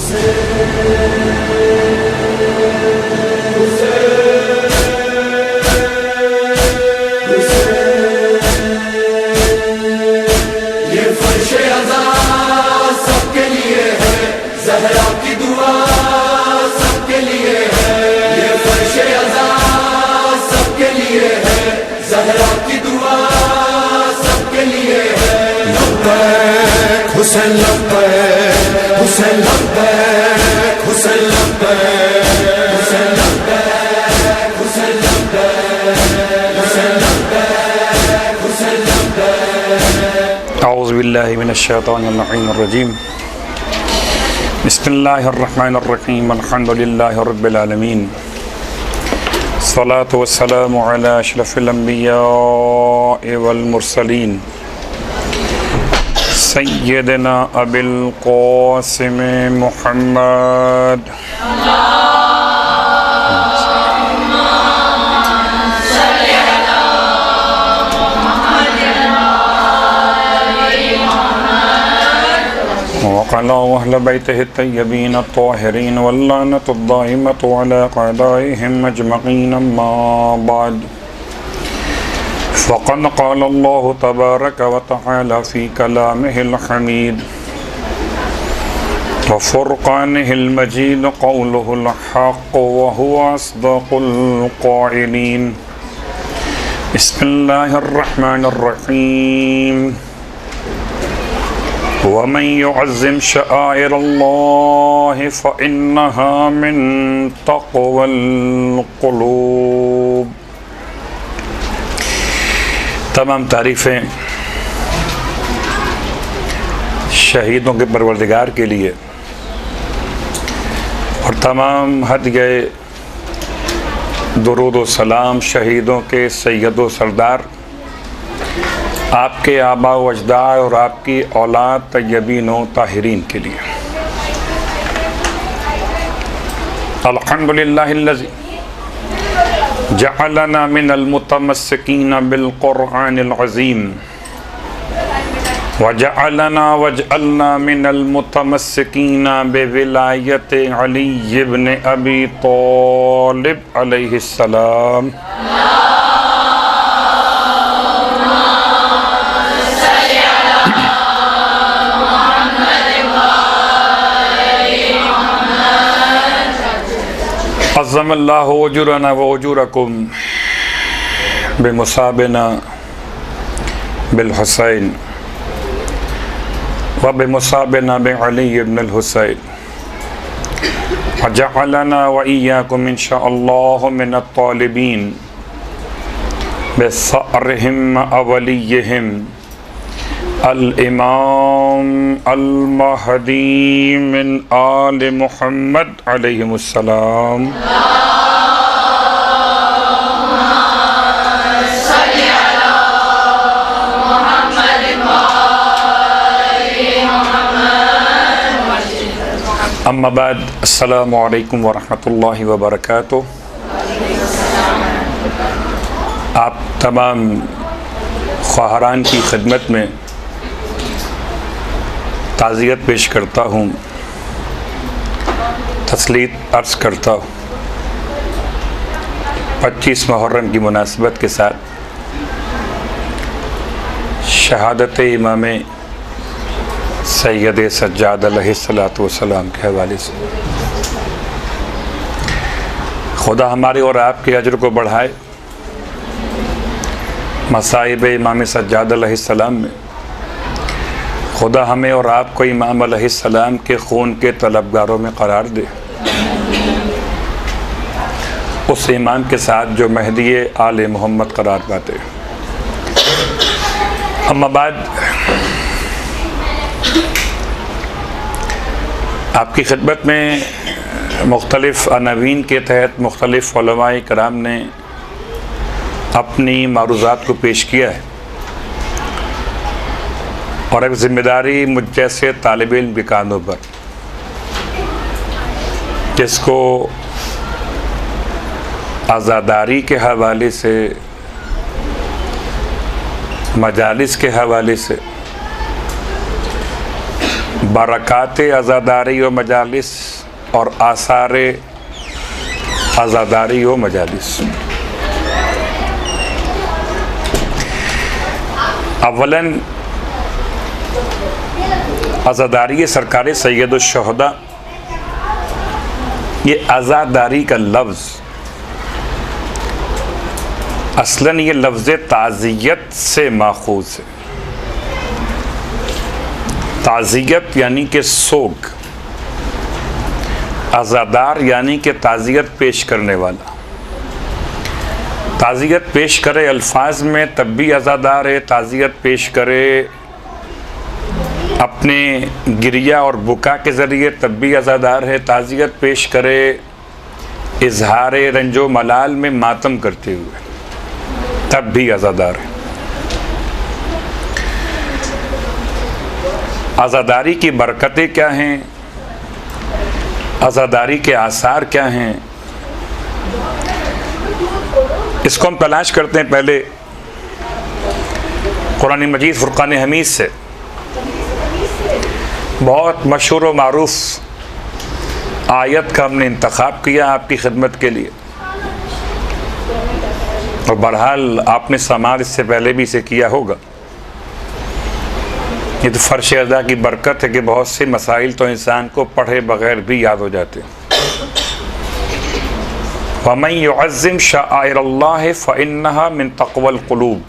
ये फर्शे अज़ा सबके लिए है, ज़हरा की दुआ सबके लिए है। ये फर्शे अज़ा सबके लिए है, ज़हरा की दुआ सबके लिए है। लब्बैक हुसैन लब्बैक, हुसैन लब्बैक, हुसैन लब्बैक, हुसैन लब्बैक, हुसैन लब्बैक, हुसैन लब्बैक, हुसैन लब्बैक। औज़ु बिल्लाहि मिनश्शैतानिर्रजीम। बिस्मिल्लाहिर्रहमानिर्रहीम। अल्हम्दुलिल्लाहि रब्बिल आलमीन। सलातु वस्सलामु अला अशरफिल अंबिया'i वल मुरसलीन सय्यदना अबिल क़ासिम मुहम्मद वक़ला अहल बैतिहि तय्यबीन अत्ताहिरीन वल्लानतु दाइमतु अला क़अदाइहिम अजमईन अम्मा बाद। फ़क़द क़ाल अल्लाहु तबारक व तआला फ़ी कलामिहिल हमीद व फ़ुरक़ानिहिल मजीद क़ौलुहुल हक़्क़ु व हुवा अस्दक़ुल क़ाइलीन। बिस्मिल्लाहिर रहमानिर रहीम। वमन युअज़्ज़िम शआइरल्लाहि फ़इन्नहा मिन तक़वल क़ुलूब। तमाम तारीफ़ें शहीदों के परवरदिगार के लिए और तमाम हद गए दुरूद व सलाम शहीदों के सैयद व सरदार आपके आबा व अजदाद और आपकी औलाद तय्यबीन व ताहिरीन के लिए। अल्हम्दुलिल्लाहिल्लज़ी जअलना मिनल मुतमस्सिकीन बिल क़ुरआनिल अज़ीम वजअलना वजअलना मिनल मुतमस्सिकीन बिविलायति अली इब्न अबी तालिब अलैहिस्सलाम। अज़्ज़मल्लाहु उजूरना व उजूरकुम बिमुसाबिना बिल हुसैन व बिमुसाबिना बिअली इब्नुल हुसैन व जअलना व इय्याकुम इंशाअल्लाहु मिनत तालिबीन बिसअरिहिम अवलिय्यिहिम अल इमाम अल महदी मिन आल मुहम्मद अलैहिमुस्सलाम। अम्मा बाद, अस्सलामु अलैकुम व रहमतुल्लाहि व बरकातुहू। आप तमाम ख्वाहारान की खिदमत में ताज़ियत पेश करता हूँ, तस्लीत अर्ज़ करता हूँ। 25 मुहर्रम की मुनासिबत के साथ शहादत इमाम सैयद सज्जाद अलैहिस्सलातु वस्सलाम के हवाले से खुदा हमारे और आपके अजर को बढ़ाए। मसाइब इमाम सज्जाद अलैहिस्सलाम में खुदा हमें और आपको इमाम अलैहिस्सलाम के खून के तलबगारों में करार दे, उस इमाम के साथ जो महदी आले मोहम्मद करार पाते। अम्मा बाद, आपकी खिदमत में मुख्तलिफ़ अनवीन के तहत मुख्तलिफ़ उलमाए कराम ने अपनी मारूज़ात को पेश किया है और एक ज़िम्मेदारी मुझ जैसे तालिब इल्म के कानों पर, जिसको आज़ादारी के हवाले से, मजालिस के हवाले से बरक़ात अज़ादारी व मजालिस और आसार अज़ादारी व मजालिस। अव्वलन अज़ादारी सरकार सैयदुश्शुहदा, ये अज़ादारी का लफ्ज़ असलन ये लफ्ज़ ताज़ियत से माखूज़ है। ताज़ियत यानी कि सोग, अज़ादार यानी कि ताज़ियत पेश करने वाला। ताज़ियत पेश करे अल्फाज में तब भी अज़ादार है, ताज़ियत पेश करे अपने गिरिया और बुका के ज़रिए तब भी अज़ादार है, ताज़ियत पेश करे इजहार रंजो मलाल में मातम करते हुए तब भी अज़ादार है। अज़ादारी की बरकतें क्या हैं, अज़ादारी के आसार क्या हैं, इसको हम तलाश करते हैं। पहले कुरान मजीद फुरक़ान हमीद से बहुत मशहूर व मारूफ आयत का हमने इंतखाब किया आपकी खिदमत के लिए, और बहरहाल आपने समाज इससे पहले भी इसे किया होगा। ये तो फ़र्श अज़ा की बरकत है कि बहुत से मसाइल तो इंसान को पढ़े बग़ैर भी याद हो जाते हैं। वमन युअज़्ज़िम शआइरल्लाह फ़इन्नहा मिन तक़वल क़ुलूब।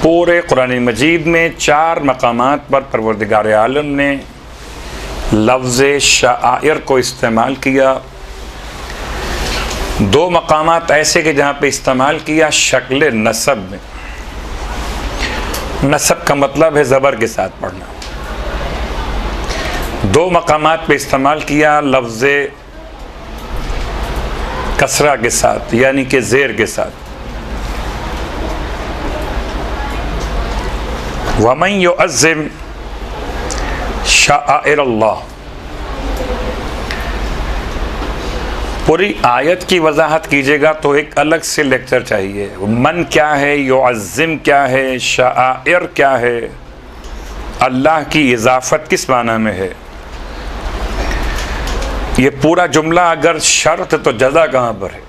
पूरे कुरान मजीद में 4 मकामात पर परवरदिगार आलम ने लफ्ज़ शआइर को इस्तेमाल किया। 2 मकामात ऐसे कि जहाँ पे इस्तेमाल किया शक्ल नसब में। नसब का मतलब है ज़बर के साथ पढ़ना। 2 मकामात पे इस्तेमाल किया लफ्ज़ कसरा के साथ यानी कि ज़ेर के साथ। वमन युअज़्ज़िम शआइरल्लाह। पूरी आयत की वजाहत कीजिएगा तो एक अलग से लेक्चर चाहिए। मन क्या है, युअज़्ज़िम क्या है, शआइर क्या है, अल्लाह की इजाफत किस माना में है। ये पूरा जुमला अगर शर्त तो जज़ा कहाँ पर है,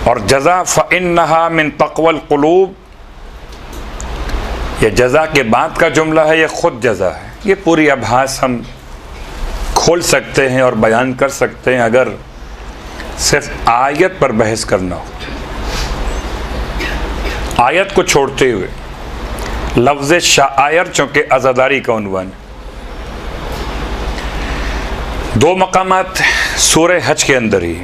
और जज़ा फ़इन्नहा मिन तक़वल क़ुलूब, ये जज़ा के बाद का जुमला है, ये ख़ुद जज़ा है। ये पूरी आभास हम खोल सकते हैं और बयान कर सकते हैं अगर सिर्फ आयत पर बहस करना हो। आयत को छोड़ते हुए लफ्ज़ शआइर चूँकि अज़ादारी का उन्वान है। 2 मकामात सूरह हज के अंदर ही,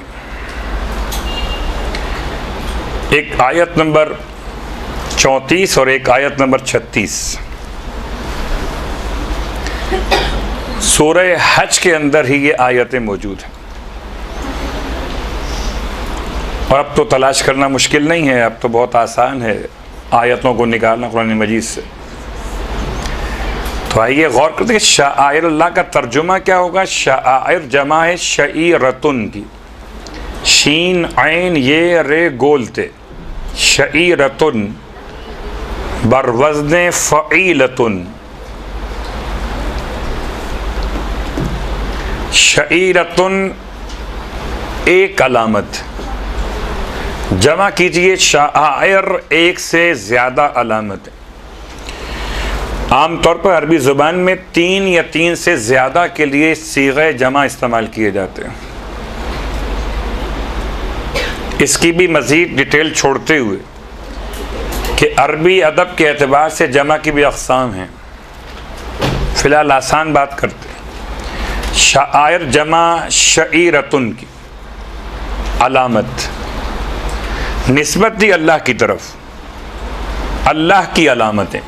एक आयत नंबर 34 और एक आयत नंबर 36। सूरह हज के अंदर ही ये आयतें मौजूद हैं, और अब तो तलाश करना मुश्किल नहीं है, अब तो बहुत आसान है आयतों को निकालना कुरान मजीद से। तो आइए गौर करते हैं शआइर अल्लाह का तर्जुमा क्या होगा। शआइर जमा है शईरतुन की, शीन ऐन ये रे गोलते, शईरतुन बरवज़्न फ़ईलतुन। शईरतुन एक अलामत, जमा कीजिए शआइर एक से ज़्यादा अलामत। आमतौर पर अरबी ज़ुबान में 3 या 3 से ज़्यादा के लिए सीग़े जमा इस्तेमाल किए जाते हैं। इसकी भी मज़ीद डिटेल छोड़ते हुए कि अरबी अदब के एतबार से जमा की भी अक़साम हैं, फ़िलहाल आसान बात करते हैं। शआइर जमा शईरतुन की अलामत, निस्बत दी अल्लाह की तरफ, अल्लाह की अलामतें।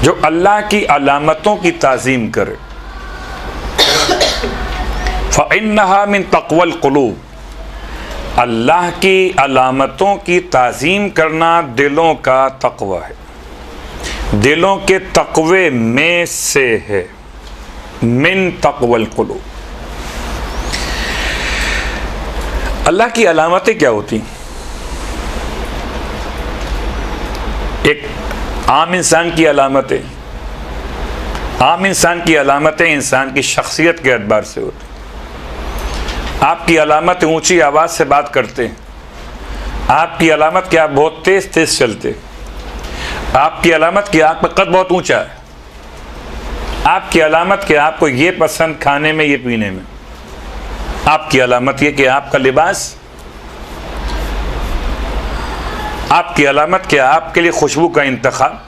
जो अल्लाह की अलामतों की ताज़ीम करे। फ़इन्नहा मिन तक़वल क़ुलूब, अल्लाह की अलामतों की ताज़ीम करना दिलों का तक़वा है, दिलों के तक़वे में से है। मिन तक़वल क़ुलूब। अल्लाह की अलामतें क्या होती? आम इंसान की अलामतें, आम इंसान की अलामतें इंसान की शख्सियत के एतबार से होती। आपकी अलामत ऊंची आवाज़ से बात करते हैं, आपकी अलामत कि आप बहुत तेज़ तेज़ चलते, आपकी अलामत कि आपका कद बहुत ऊंचा है, आपकी अलामत कि आपको ये पसंद खाने में ये पीने में, आपकी अलामत ये कि आपका लिबास, आपकी अलामत कि आपके लिए खुशबू का इंतखाब।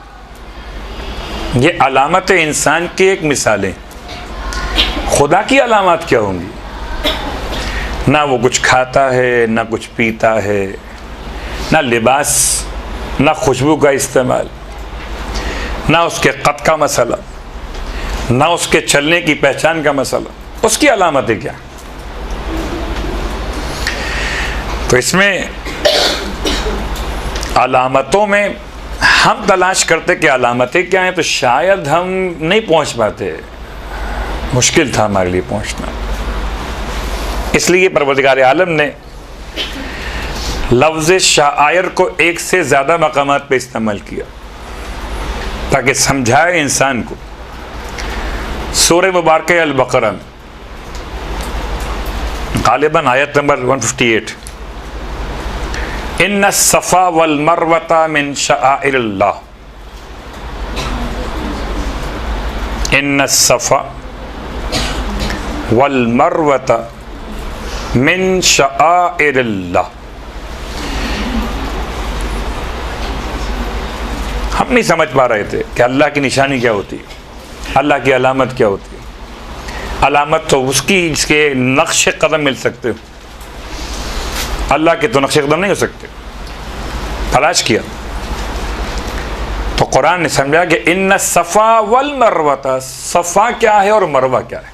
ये अलामत इंसान की एक मिसालें। खुदा की अलामत क्या होंगी? ना वो कुछ खाता है, ना कुछ पीता है, ना लिबास, ना खुशबू का इस्तेमाल, ना उसके कद का मसला, ना उसके चलने की पहचान का मसला। उसकी अलामतें क्या? तो इसमें अलामतों में हम तलाश करते कि अलामतें क्या हैं, तो शायद हम नहीं पहुंच पाते, मुश्किल था हमारे लिए पहुंचना। इसलिए परवरदिगार आलम ने लफ्ज़ शायर को एक से ज़्यादा मकामात पे इस्तेमाल किया ताकि समझाए इंसान को। सूरह मुबारक अल बकरा में गालिबन आयत नंबर 158, इन्ना सफ़ा वल मरवता मिन शआइरिल्लाह, इन्ना सफ़ा वल मरवता मिन शआइरिल्लाह। हम नहीं समझ पा रहे थे कि अल्लाह की निशानी क्या होती है, अल्लाह की अलामत क्या होती है। अलामत तो उसकी जिसके नक्श कदम मिल सकते हो, अल्लाह के तो नक्श कदम नहीं हो सकते। तलाश किया तो कुरान ने समझा कि इन्ना सफ़ा वल मरवता, सफ़ा क्या है और मरवा क्या है।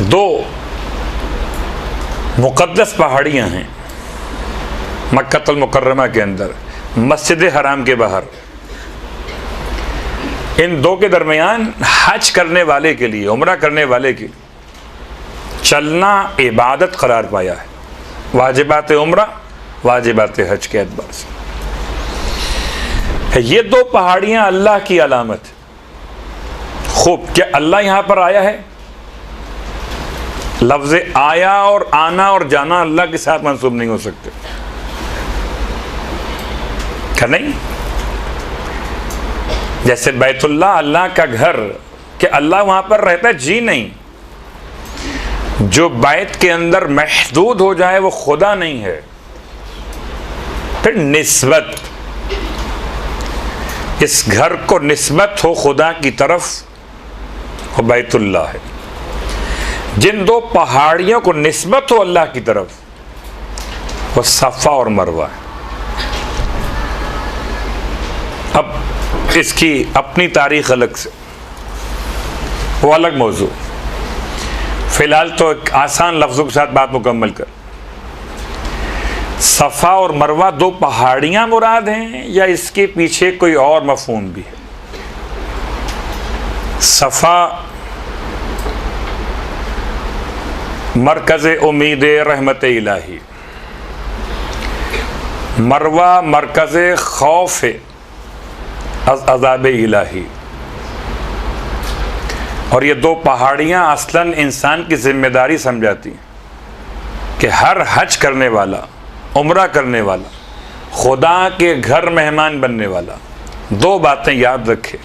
दो मुक़द्दस पहाड़ियाँ हैं मक्कतुल मुकर्रमा के अंदर, मस्जिद हराम के बाहर। इन दो के दरमियान हज करने वाले के लिए, उम्रा करने वाले के लिए चलना इबादत करार पाया है। वाजिबात उम्रा, वाजिबात हज के एतबार से ये दो पहाड़ियाँ अल्लाह की अलामत। खूब, क्या अल्लाह यहाँ पर आया है? लफ्ज़ आया और आना और जाना अल्लाह के साथ मंसूब नहीं हो सकते, क्या नहीं? जैसे बैतुल्लाह अल्लाह का घर, कि अल्लाह वहां पर रहता है, जी नहीं। जो बैत के अंदर महदूद हो जाए वो खुदा नहीं है। फिर निस्बत, इस घर को निस्बत हो खुदा की तरफ, वो बैतुल्लाह है। जिन दो पहाड़ियों को निस्बत हो अल्लाह की तरफ, वो सफ़ा और मरवा है। अब इसकी अपनी तारीख अलग से, वो अलग मौजू। फिलहाल तो एक आसान लफ्ज़ों के साथ बात मुकम्मल कर। सफ़ा और मरवा दो पहाड़ियाँ मुराद हैं या इसके पीछे कोई और मफ़हूम भी है? सफ़ा मरकज़ उम्मीद रहमत इलाही, मरवा मरकज़ खौफ अज़ाब इलाही। और ये दो पहाड़ियाँ असलन इंसान की जिम्मेदारी समझाती हैं कि हर हज करने वाला, उम्रा करने वाला, खुदा के घर मेहमान बनने वाला, दो बातें याद रखे।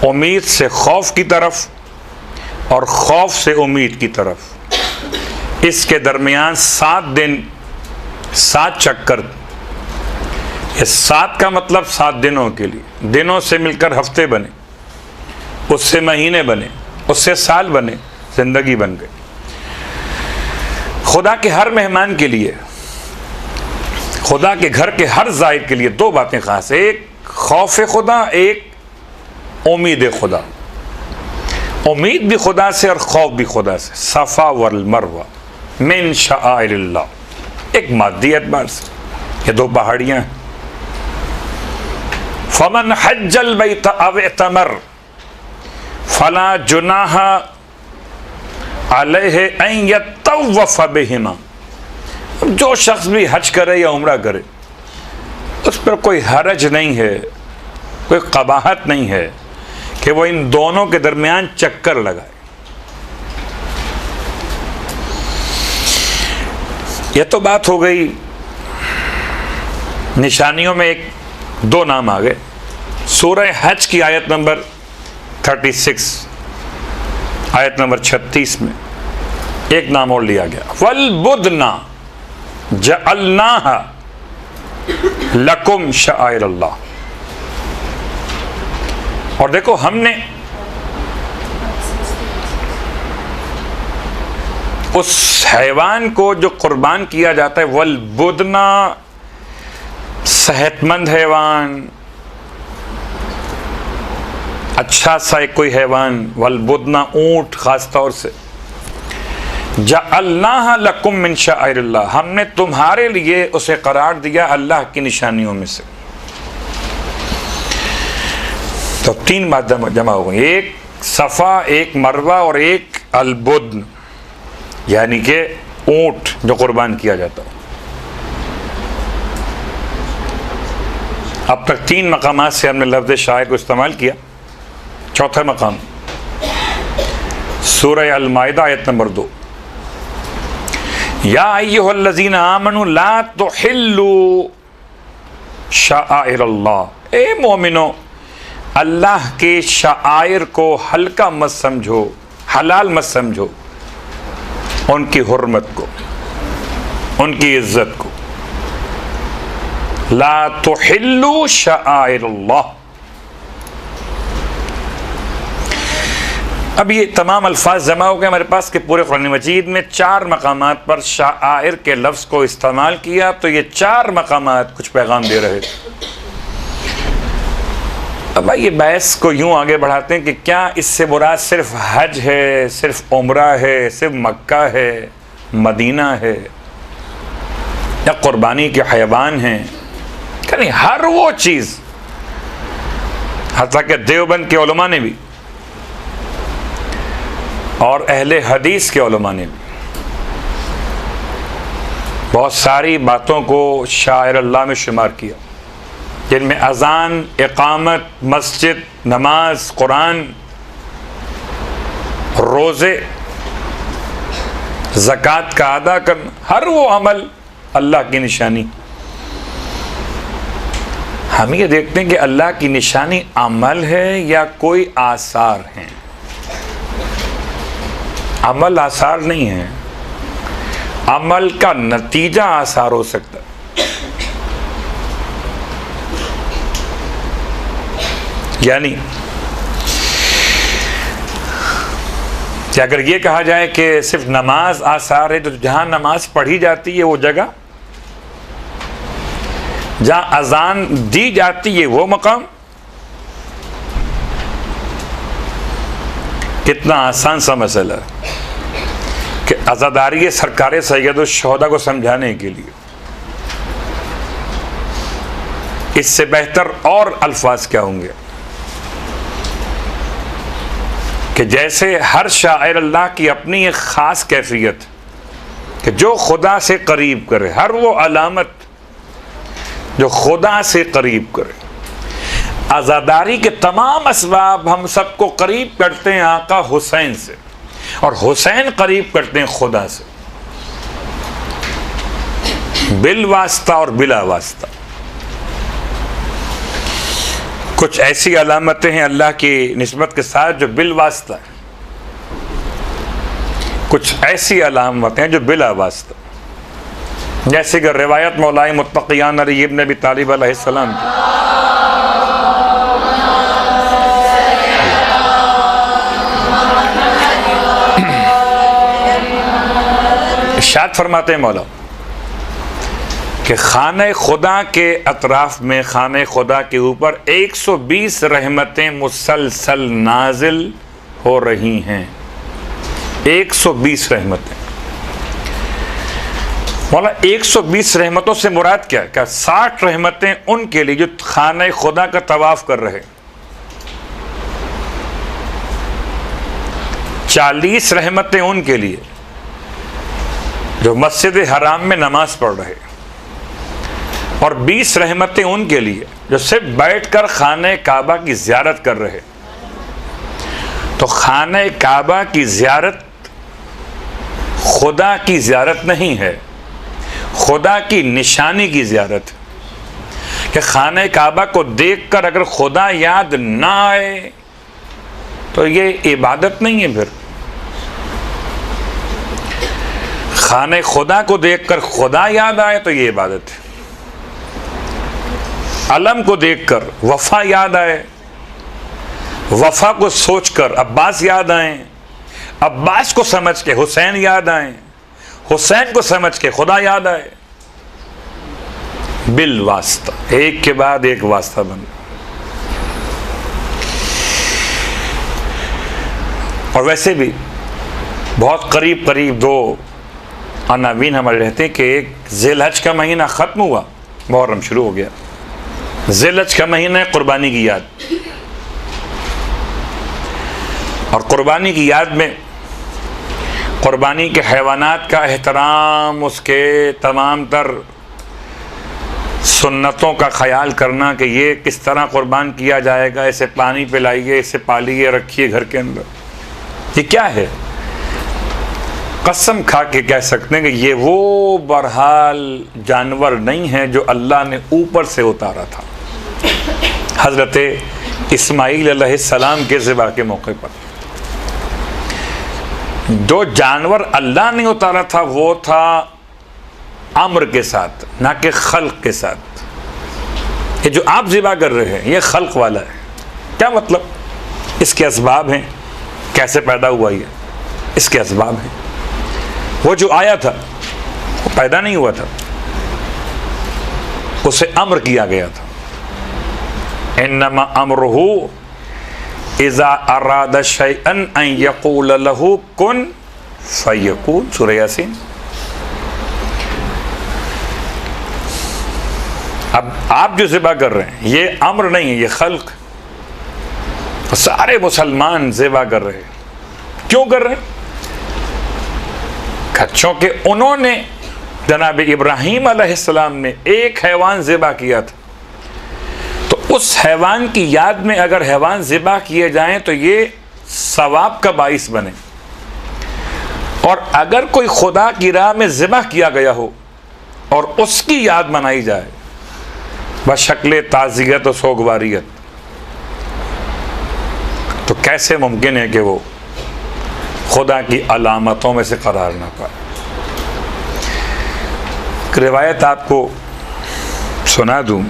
उम्मीद से खौफ की तरफ और खौफ से उम्मीद की तरफ। इसके दरमियान 7 दिन 7 चक्कर। ये 7 का मतलब 7 दिनों के लिए। दिनों से मिलकर हफ्ते बने, उससे महीने बने, उससे साल बने, जिंदगी बन गई। खुदा के हर मेहमान के लिए, खुदा के घर के हर ज़ायर के लिए दो बातें खास। एक खौफ खुदा, एक उम्मीद खुदा। उम्मीद भी खुदा से और खौफ भी खुदा से। सफ़ा वल मरवा मिन शआइरिल्लाह, एक मादी एतबार से ये दो पहाड़ियाँ हैं। फमन हज्जल बैत अव इतमर फला जुनाह अलैहि अन यतव्वफ बिहिमा। जो शख्स भी हज करे या उम्रा करे उस पर कोई हरज नहीं है, कोई कबाहत नहीं है कि वो इन दोनों के दरमियान चक्कर लगाए। यह तो बात हो गई, निशानियों में एक दो नाम आ गए। सूरह हज की आयत नंबर 36, आयत नंबर 36 में एक नाम और लिया गया, वल बुदना जअलनाहा लकुम शआइर अल्लाह। और देखो, हमने उस हैवान को जो कुर्बान किया जाता है, वल बुदना सेहतमंद हैवान, अच्छा सा एक कोई हैवान, वल बुदना ऊंट खास तौर से, जअलनाहा लकुम मिन शआइरिल्लाह, हमने तुम्हारे लिए उसे करार दिया अल्लाह की निशानियों में से। तो तीन बात जमा हो गई, एक सफ़ा, एक मरवा और एक अलबुद्न, यानी कि ऊंट जो कुर्बान किया जाता है। अब तक तीन मकामात से हमने लफ्ज़ शायर को इस्तेमाल किया। चौथा मकाम सूरह अल-माइदा आयत नंबर 2, या अय्युहल्लज़ीना आमनू ला तुहिल्लू शआइरल्लाह, ए मोमिनो अल्लाह के शाआइर को हल्का मत समझो, हलाल मत समझो, उनकी हुर्मत को, उनकी इज्जत को। ला तुहिल्लू शआइरल्लाह। अब ये तमाम अल्फाज जमा हो गए हमारे पास कि पूरे कुरान मजीद में 4 मकामात पर शाआइर के लफ्ज़ को इस्तेमाल किया। तो ये 4 मकामात कुछ पैगाम दे रहे थे। अब ये बहस को यूं आगे बढ़ाते हैं कि क्या इससे मुराद सिर्फ हज है, सिर्फ उम्रा है, सिर्फ मक्का है, मदीना है, या कुर्बानी के हैवान हैं? यानी हर वो चीज़, हत्ता कि देवबंद के उलमा ने भी और अहले हदीस के उलमा ने भी बहुत सारी बातों को शायर अल्लाह में शुमार किया, जिनमें अजान, इकामत, मस्जिद, नमाज, कुरान, रोज़े, ज़कात का अदा करना, हर वो अमल अल्लाह की निशानी। हम ये देखते हैं कि अल्लाह की निशानी अमल है या कोई आसार हैं। अमल आसार नहीं है, अमल का नतीजा आसार हो सकता है। यानी कि अगर ये कहा जाए कि सिर्फ नमाज आसार है, तो जहां नमाज पढ़ी जाती है वो जगह, जहां अजान दी जाती है वो मकाम, कितना आसान सा मसला है कि अज़ादारी सरकार सैयदुल शुहदा को समझाने के लिए इससे बेहतर और अल्फाज क्या होंगे कि जैसे हर शायर अल्लाह की अपनी एक ख़ास कैफियत कि जो खुदा से करीब करे, हर वो अलामत जो खुदा से करीब करे। आज़ादारी के तमाम असबाब हम सबको करीब करते हैं आका हुसैन से, और हुसैन करीब करते हैं खुदा से, बिल वास्ता और बिला वास्ता। कुछ ऐसी अलामतें हैं अल्लाह की निस्बत के साथ जो बिल वास्ता है, कुछ ऐसी अलामतें हैं जो बिला वास्ता, जैसे कि रिवायत मौलाए मुत्तक़ियान अली इब्न अबी तालिब अलैहिस्सलाम की, इरशाद फरमाते हैं मौला कि खाने खुदा के अतराफ में, खाने खुदा के ऊपर 120 रहमतें मुसलसल नाजिल हो रही हैं। 120 रहमतें। मौला 120 रहमतों से मुराद क्या है? क्या 60 रहमतें उनके लिए जो खाने खुदा का तवाफ कर रहे, 40 रहमतें उनके लिए जो मस्जिद हराम में नमाज पढ़ रहे, और 20 रहमतें उनके लिए जो सिर्फ बैठकर खाने काबा की ज़ियारत कर रहे। तो खाने काबा की ज़ियारत खुदा की ज़ियारत नहीं है, खुदा की निशानी की ज़ियारत है। कि खाने काबा को देखकर अगर खुदा याद ना आए तो ये इबादत नहीं है। फिर खाने खुदा को देखकर खुदा याद आए तो ये इबादत है। अलम को देखकर वफा याद आए, वफा को सोचकर अब्बास याद आए, अब्बास को समझ के हुसैन याद आए, हुसैन को समझ के खुदा याद आए। बिल वास्ता, एक के बाद एक वास्ता बन। और वैसे भी बहुत करीब करीब 2 अनावीन हमारे रहते हैं कि एक ज़िलहज का महीना ख़त्म हुआ, मुहर्रम शुरू हो गया। ज़िलहज का महीना है कुर्बानी की याद, और कुर्बानी की याद में कुर्बानी के हैवानात का एहतराम, उसके तमाम तर सुन्नतों का ख्याल करना कि ये किस तरह कुर्बान किया जाएगा, इसे पानी पिलाइए, इसे पालिए, रखिए घर के अंदर, ये क्या है? कसम खा के कह सकते हैं कि ये वो बहरहाल जानवर नहीं है जो अल्लाह ने ऊपर से उतारा था हज़रत इस्माईल अलैहिस्सलाम के ज़िबा के मौके पर। जो जानवर अल्लाह ने उतारा था वो था अम्र के साथ, ना कि खल्क के साथ। ये जो आप ज़िबा कर रहे हैं ये खल्क वाला है। क्या मतलब? इसके असबाब हैं। कैसे पैदा हुआ ये? इसके असबाब हैं। वो जो आया था वो पैदा नहीं हुआ था, उसे अम्र किया गया था। इन्नमा अम्रुहु इज़ा अरादा शैअन अन यक़ूल लहू कुन फयकून, सूरह यासीन। अब आप जो ज़िबा कर रहे हैं ये अम्र नहीं है, ये खल्क। सारे मुसलमान ज़िबा कर रहे हैं। क्यों कर रहे हैं? क्योंकि उन्होंने जनाब इब्राहीम अलैहिस्सलाम ने एक हैवान ज़िबा किया था, तो उस हैवान की याद में अगर हैवान ज़िबा किए जाएं तो ये सवाब का बाइस बने। और अगर कोई खुदा की राह में ज़िबा किया गया हो और उसकी याद मनाई जाए बशक्ल ताज़ियत और सोगवारियत, तो कैसे मुमकिन है कि वो खुदा की अलामतों में से करार ना पाए। रिवायत आपको सुना दूँ,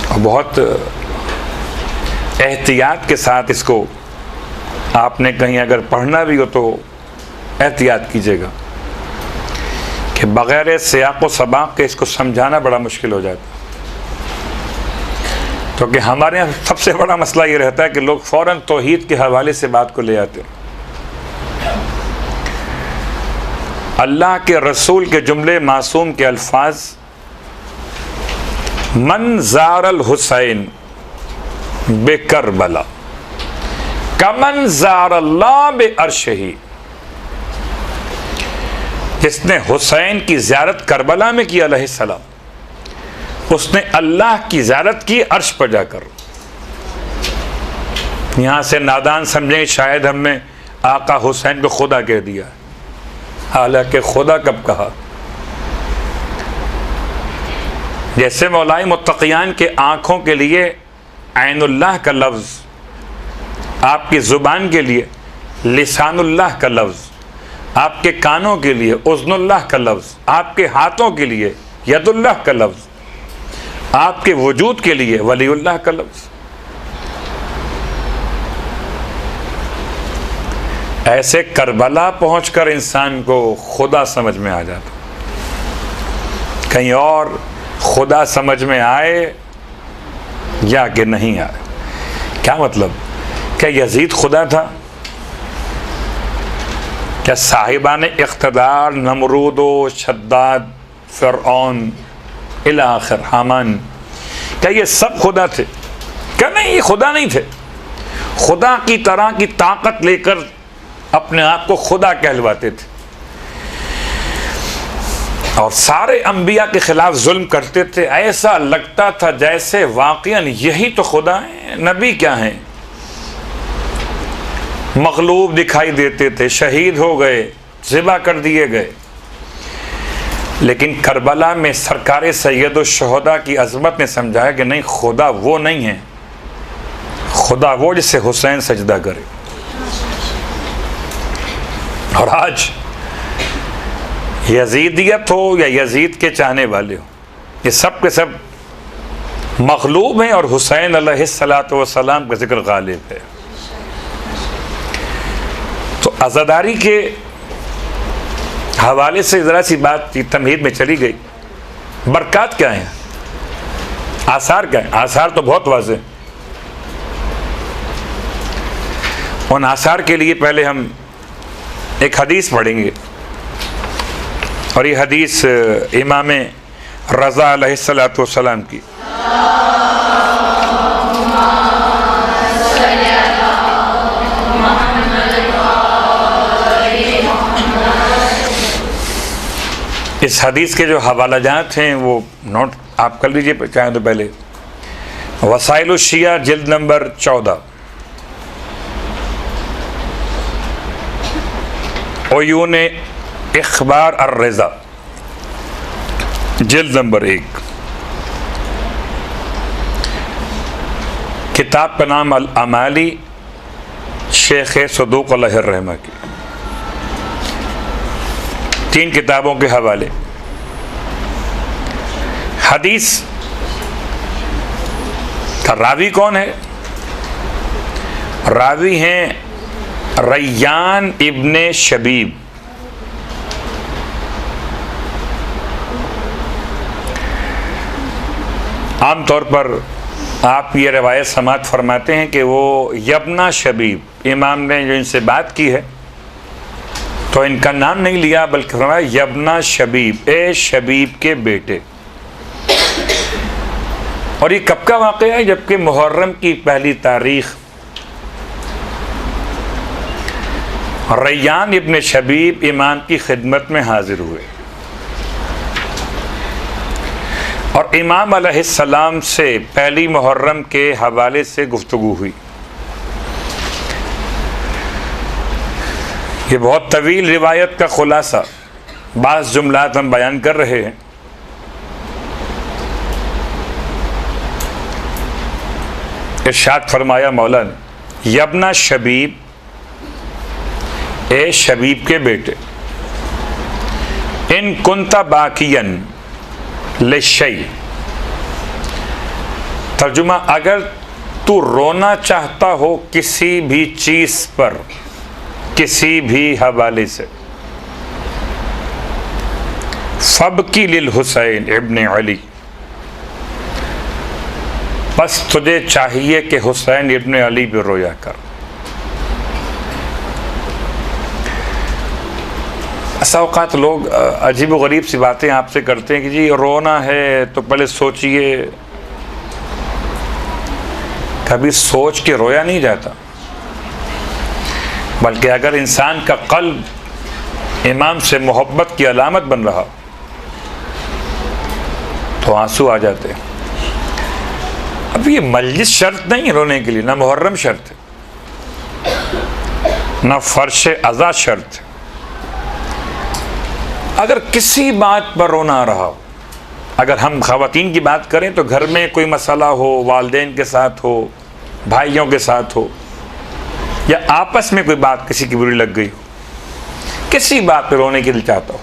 और बहुत एहतियात के साथ इसको आपने कहीं अगर पढ़ना भी हो तो एहतियात कीजिएगा कि बग़ैर सियाक़ व सबाक़ के इसको समझाना बड़ा मुश्किल हो जाता है। क्योंकि हमारे यहाँ सबसे बड़ा मसला ये रहता है कि लोग फ़ौरन तौहीद के हवाले से बात को ले आते हैं। अल्लाह के रसूल के जुमले मासूम के अल्फाज, मन ज़ारल हुसैन बेकरबला कमन ज़ारल्लाह बे अर्शही, जिसने हुसैन की ज़ियारत करबला में की अलैहिस्सलाम, उसने अल्लाह की ज़ियारत की अर्श पर जाकर। यहाँ से नादान समझें शायद हमने आका हुसैन को खुदा कह दिया, हालांकि खुदा कब कहा? जैसे मौलाई मुत्तक़ियान के आँखों के लिए ऐनुल्लाह का लफ्ज़, आपकी ज़ुबान के लिए लिसानुल्लाह का लफ्ज़, आपके कानों के लिए उज़्नुल्लाह का लफ्ज़, आपके हाथों के लिए यदुल्लाह का लफ्ज़, आपके वजूद के लिए वलीउल्लाह का लफ्ज़। ऐसे करबला पहुंचकर इंसान को खुदा समझ में आ जाता। कहीं और खुदा समझ में आए या कि नहीं आए। क्या मतलब? क्या यजीद खुदा था? क्या साहिबान इख्तदार नमरूद व शद्दाद, फ़िरऔन इला आखिर, हामान, क्या ये सब खुदा थे? क्या नहीं, ये खुदा नहीं थे। खुदा की तरह की ताकत लेकर अपने आप को खुदा कहलवाते थे। और सारे अंबिया के खिलाफ जुल्म करते थे। ऐसा लगता था जैसे वाकईन यही तो खुदा है, नबी क्या हैं। मगलूब दिखाई देते थे, शहीद हो गए, ज़िबा कर दिए गए। लेकिन करबला में सरकार सैयद शुहदा की अजमत ने समझाया कि नहीं, खुदा वो नहीं है, खुदा वो जिसे हुसैन सजदा करे। और आज यजीदियत हो या यजीद के चाहने वाले हो, ये सब के सब मखलूब हैं और हुसैन अलैहिस्सलातु वस्सलाम का जिक्र गालिब है। तो अज़ादारी के हवाले से ज़रा सी बात तमहीद में चली गई। बरक़ात क्या है, आसार क्या है? आसार तो बहुत वाज़ेह। उन आसार के लिए पहले हम एक हदीस पढ़ेंगे, और ये हदीस इमाम रज़ा अलैहिस्सलातु वस्सलाम की। इस हदीस के जो हवालाजात हैं वो नोट आप कर लीजिए चाहे तो पहले। वसाइल शिया जिल्द नंबर 14, ओयून इख़बार अर्रज़ा जिल्द नंबर 1, किताब का नाम अल अमाली, शेख सदूक अलैहिर्रहमा की। 3 किताबों के हवाले। हदीस का रावी कौन है? रावी हैं रैयान इब्ने शबीब। आमतौर पर आप ये रवायत समात फरमाते हैं कि वो यबना शबीब, इमाम ने जो इनसे बात की है तो इनका नाम नहीं लिया बल्कि फरमाया यबना शबीब, ए शबीब के बेटे। और ये कब का वाक़या है? जबकि मुहर्रम की पहली तारीख रैयान इब्ने शबीब इमाम की खिदमत में हाजिर हुए और इमाम अलैहिस्सलाम से पहली मुहर्रम के हवाले से गुफ्तगू हुई। ये बहुत तवील रिवायत का खुलासा बाज़ जुमलात हम बयान कर रहे हैं। इरशाद फरमाया मौला ने, यबना शबीब, ए शबीब के बेटे, इन कुंता बाकियन लिशै। तर्जुमा, अगर तू रोना चाहता हो किसी भी चीज पर, किसी भी हवाले से, फबकी लिल हुसैन इब्ने अली, बस तुझे चाहिए कि हुसैन इब्ने अली पे रोया कर। ऐसा औकात लोग अजीब व गरीब सी बातें आपसे करते हैं कि जी रोना है तो पहले सोचिए। कभी सोच के रोया नहीं जाता, बल्कि अगर इंसान का कल्ब इमाम से मोहब्बत की अलामत बन रहा तो आंसू आ जाते हैं। अब ये मजलिस शर्त नहीं रोने के लिए, ना मुहर्रम शर्त है, ना फर्श अज़ा शर्त है। अगर किसी बात पर रोना आ रहा हो, अगर हम ख़वातीन की बात करें तो घर में कोई मसला हो, वालिदैन के साथ हो, भाइयों के साथ हो, या आपस में कोई बात किसी की बुरी लग गई हो, किसी बात पर रोने के लिए चाहता हो,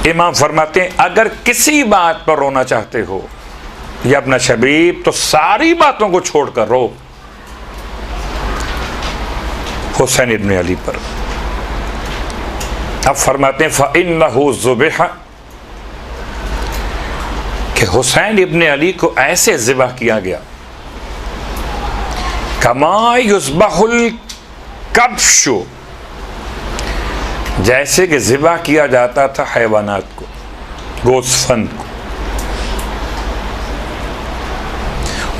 इमाम फरमाते हैं अगर किसी बात पर रोना चाहते हो या अपना शबीब, तो सारी बातों को छोड़कर रो हुसैन इब्ने अली पर। अब फरमाते हैं फ़इन्नहु ज़ुबिह, कि हुसैन इब्ने अली को ऐसे ज़िबह किया गया कमा युज़बहुल कब्शु, जैसे कि ज़िबह किया जाता था हैवानात को, गोश्तफंद को।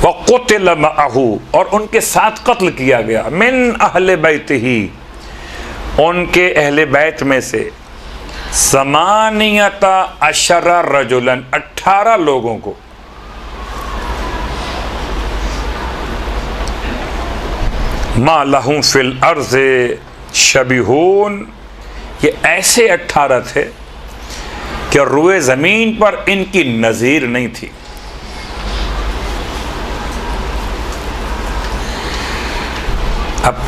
वक़ुतिल मअहू, और उनके साथ कत्ल किया गया, मिन अहले बैतिही, उनके अहले बैत में से समानियता अशरा रजुलन, 18 लोगों को मा लहुम फिल अर्ज़े शबिहून, ये ऐसे 18 थे कि रुए ज़मीन पर इनकी नज़ीर नहीं थी। अब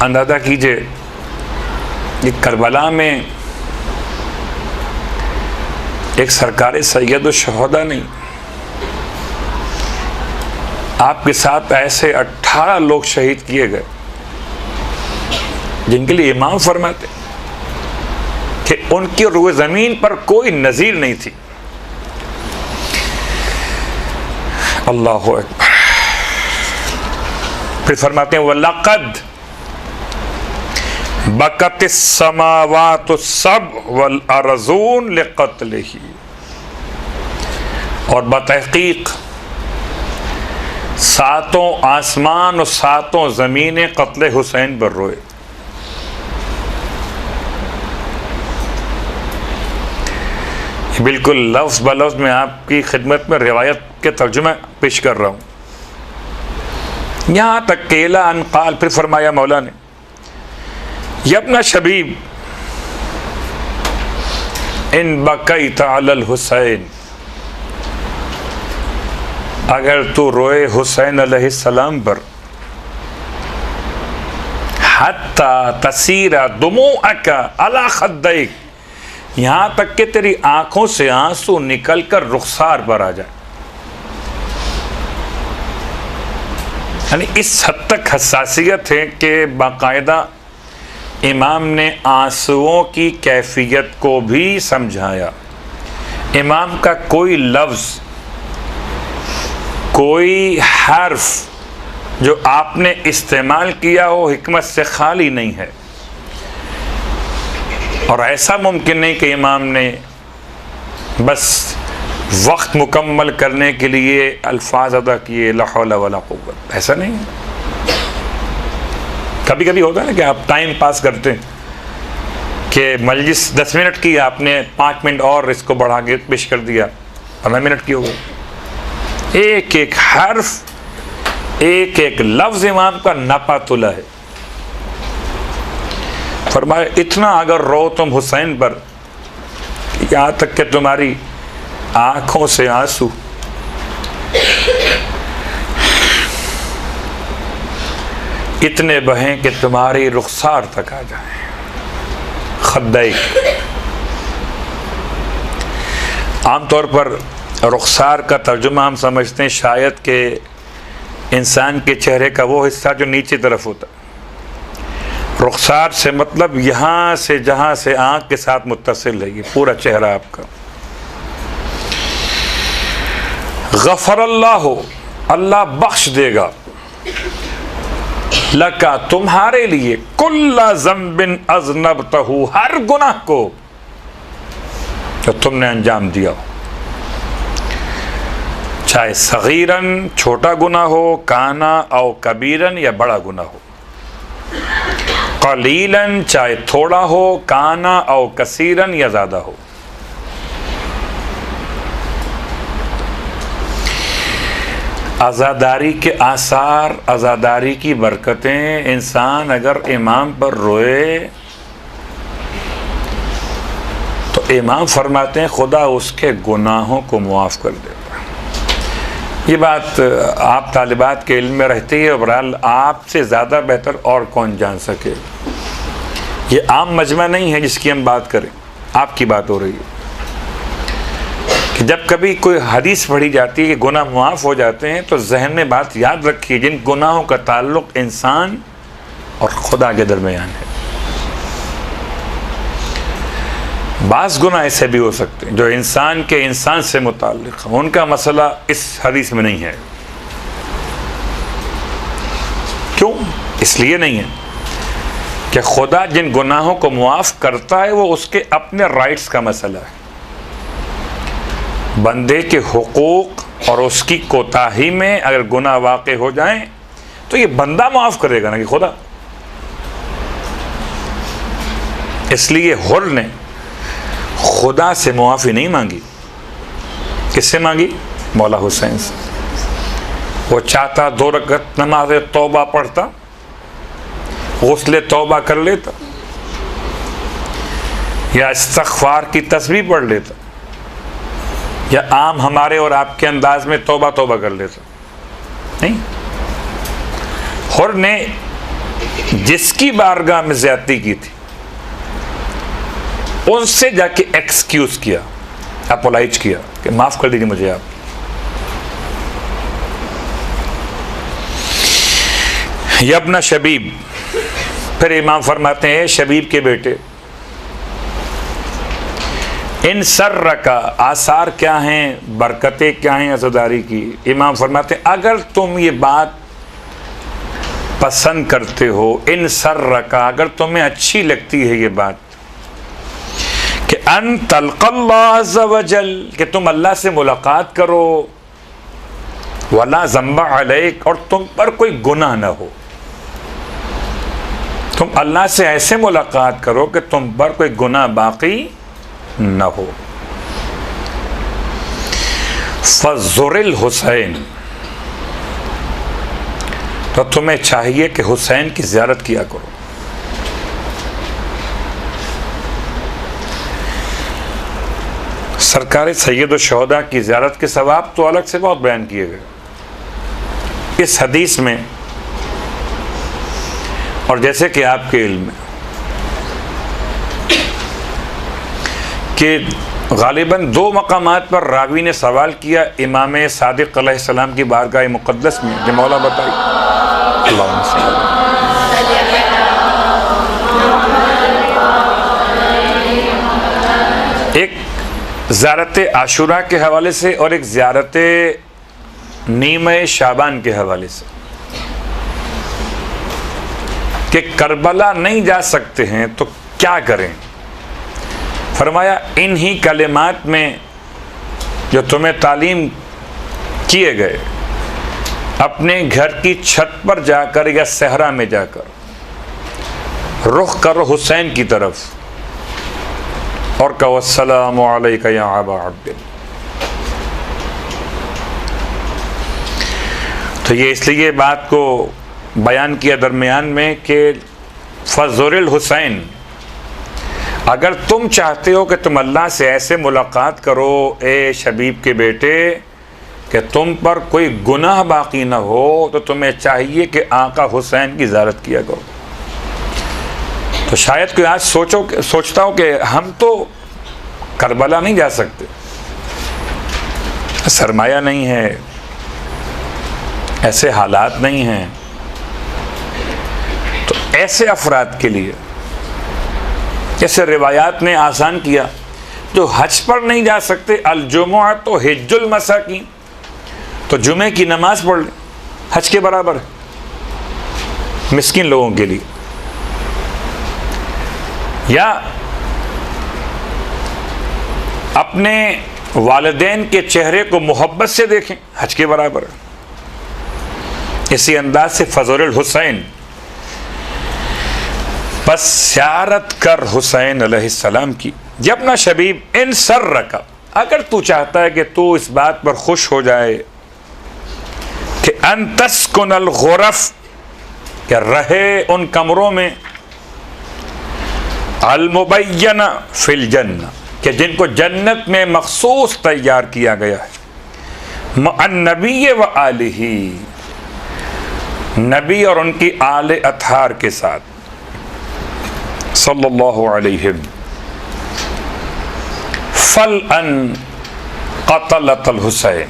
अंदाज़ा कीजिए, ये करबला में एक सरकारी सैयद और शहदा नहीं, आपके साथ ऐसे 18 लोग शहीद किए गए जिनके लिए इमाम फरमाते कि उनकी रुए ज़मीन पर कोई नज़ीर नहीं थी। अल्लाह अकबर। फिर फरमाते हैं वलक़द बकतिस समावातु सब वल अर्ज़ून लिक़त्लिही, और बतहक़ीक़ सातों आसमान और सातों ज़मीनें क़त्ल हुसैन पर रोए। बिल्कुल लफ्ज़ ब लफ्ज़ में आपकी खिदमत में रिवायत के तर्जुमा पेश कर रहा हूँ। यहाँ तक केला अनकाल, फिर फरमाया मौला ने यब्ना शबीब इन बकैत अलल हुसैन, अगर तू रोए हुसैन अलैहिस्सलाम पर, हत्ता तसीरा दुमुअका अला खद्दैक, यहाँ तक कि तेरी आंखों से आंसू निकल कर रुखसार पर आ जाए। यानी इस हद तक हसासियत है कि बाकायदा इमाम ने आंसुओं की कैफियत को भी समझाया। इमाम का कोई लफ्ज़, कोई हर्फ जो आपने इस्तेमाल किया हो हिकमत से खाली नहीं है, और ऐसा मुमकिन नहीं कि इमाम ने बस वक्त मुकम्मल करने के लिए अल्फाज अदा किए ला हौला वला कुव्वत, ऐसा नहीं है। कभी कभी होता है ना कि आप टाइम पास करते हैं कि मजलिस 10 मिनट की, आपने 5 मिनट और इसको बढ़ा के पेश कर दिया, 15 मिनट की हो गई। एक एक हर्फ, एक एक लफ्ज़ इमाम का नापा तुला है। फरमाया इतना अगर रो तुम हुसैन पर, यहाँ तक कि तुम्हारी आंखों से आंसू इतने बहें कि तुम्हारी रुखसार तक आ जाए। खद्दैक, आमतौर पर रुखसार का तर्जुमा हम समझते हैं शायद कि इंसान के चेहरे का वो हिस्सा जो नीचे तरफ होता है। रुखसार से मतलब यहाँ से जहाँ से आँख के साथ मुत्तसिल है, ये पूरा चेहरा आपका। गफ़रल्लाहु, अल्लाह बख्श देगा, लका, तुम्हारे लिए, कुल्ला ज़म्बिन अज़नबतहु, हर गुनाह को जो तुमने अंजाम दिया हो, चाहे सगीरन छोटा गुनाह हो, काना और कबीरन या बड़ा गुनाह हो, कलीलन चाहे थोड़ा हो, काना और कसीरन या ज़्यादा हो। आज़ादारी के आसार, आज़ादारी की बरकतें, इंसान अगर इमाम पर रोए तो इमाम फरमाते हैं खुदा उसके गुनाहों को मुआफ़ कर देता है। ये बात आप तालिबात के इल्म में रहती है, बहरहाल आपसे ज़्यादा बेहतर और कौन जान सके। ये आम मजमा नहीं है जिसकी हम बात करें, आपकी बात हो रही है कि जब कभी कोई हदीस पढ़ी जाती है कि गुनाह मुआफ़ हो जाते हैं, तो जहन में बात याद रखिए जिन गुनाहों का ताल्लुक़ इंसान और खुदा के दरमियान है। बाज़ गुनाह ऐसे भी हो सकते हैं जो इंसान के इंसान से मुताल्लिक़ हैं, उनका मसला इस हदीस में नहीं है। क्यों? इसलिए नहीं है कि खुदा जिन गुनाहों को मुआफ़ करता है वो उसके अपने राइट्स का मसला है। बंदे के हुकूक और उसकी कोताही में अगर गुनाह वाक़े हो जाएं तो ये बंदा माफ़ करेगा ना कि खुदा। इसलिए हुर ने खुदा से मुआफ़ी नहीं मांगी। किससे मांगी? मौला हुसैन से। वो चाहता 2 रकअत नमाज तौबा पढ़ता, गुस्ल तौबा कर लेता, या इस्तग़फ़ार की तस्बीह पढ़ लेता, या आम हमारे और आपके अंदाज में तौबा तौबा कर लेता। नहीं, हुर ने जिसकी बारगाह में ज़्यादती की थी उनसे जाके एक्सक्यूज किया, अपोलाइज किया कि माफ कर दीजिए मुझे आप। यब्ना शबीब, फिर इमाम फरमाते हैं शबीब के बेटे, इन सर्र का आसार क्या हैं, बरकतें क्या हैं अज़ादारी की। इमाम फरमाते हैं अगर तुम ये बात पसंद करते हो, इन सर्र का, अगर तुम्हें अच्छी लगती है ये बात कि अन तल्क़ल्लाह अज़्ज़ व जल, कि तुम अल्लाह से मुलाकात करो, वला ज़म्बा अलैक, और तुम पर कोई गुनाह न हो। तुम अल्लाह से ऐसे मुलाकात करो कि तुम पर कोई गुनाह बाकी न हो। फ़ज़ुरिल हुसैन, तो तुम्हें चाहिए कि हुसैन की ज़ियारत किया करो। सरकार सैयद शुहदा की ज़ियारत के सवाब तो अलग से बहुत बयान किए गए इस हदीस में, और जैसे कि आपके इल्म में कि गालिबन 2 मकामात पर रावी ने सवाल किया इमाम सादिक अलैहिस्सलाम की बारगाह मुक़द्दस में, जो मौला बताई एक ज़ियारत आशुरा के हवाले से और एक ज़ियारत नीमे शाबान के हवाले से, कि करबला नहीं जा सकते हैं तो क्या करें। फरमाया इन्हीं कलिमात में जो तुम्हें तालीम किए गए, अपने घर की छत पर जाकर या सहरा में जाकर रुख करो हुसैन की तरफ और कहो अस्सलामु अलैका या अबा अब्दिल। तो ये इसलिए बात को बयान किया दरमियान में कि फ़ज़ुरिल हुसैन, अगर तुम चाहते हो कि तुम अल्लाह से ऐसे मुलाकात करो ए शबीब के बेटे कि तुम पर कोई गुनाह बाकी ना हो, तो तुम्हें चाहिए कि आका हुसैन की ज़ियारत किया करो। तो शायद कोई आज सोचता हो कि हम तो करबला नहीं जा सकते, सरमाया नहीं है, ऐसे हालात नहीं हैं। तो ऐसे अफराद के लिए जैसे रिवायात ने आसान किया, जो हज पर नहीं जा सकते, अल-जुमुअह तो हिज्जुल मसाकीन, तो जुमे की नमाज पढ़ लें, हज के बराबर है मिस्किन लोगों के लिए। या अपने वालिदैन के चेहरे को मोहब्बत से देखें, हज के बराबर है। इसी अंदाज से फ़ज़ुरिल हुसैन, बस ज़ियारत कर हुसैन अलैहिस्सलाम की। जब ना शबीब इन सर्र का, अगर तू चाहता है कि तू इस बात पर खुश हो जाए कि अन तस्कुनल गुरफ़, क्या रहे उन कमरों में, अल मुबय्यना फिल जन्ना, कि जिनको जन्नत में मखसूस तैयार किया गया है, मअन नबी व आलिही, नबी और उनकी आले अतहार के साथ, सल्लल्लाहु अलैहि, फल अन क़तलतल हुसैन,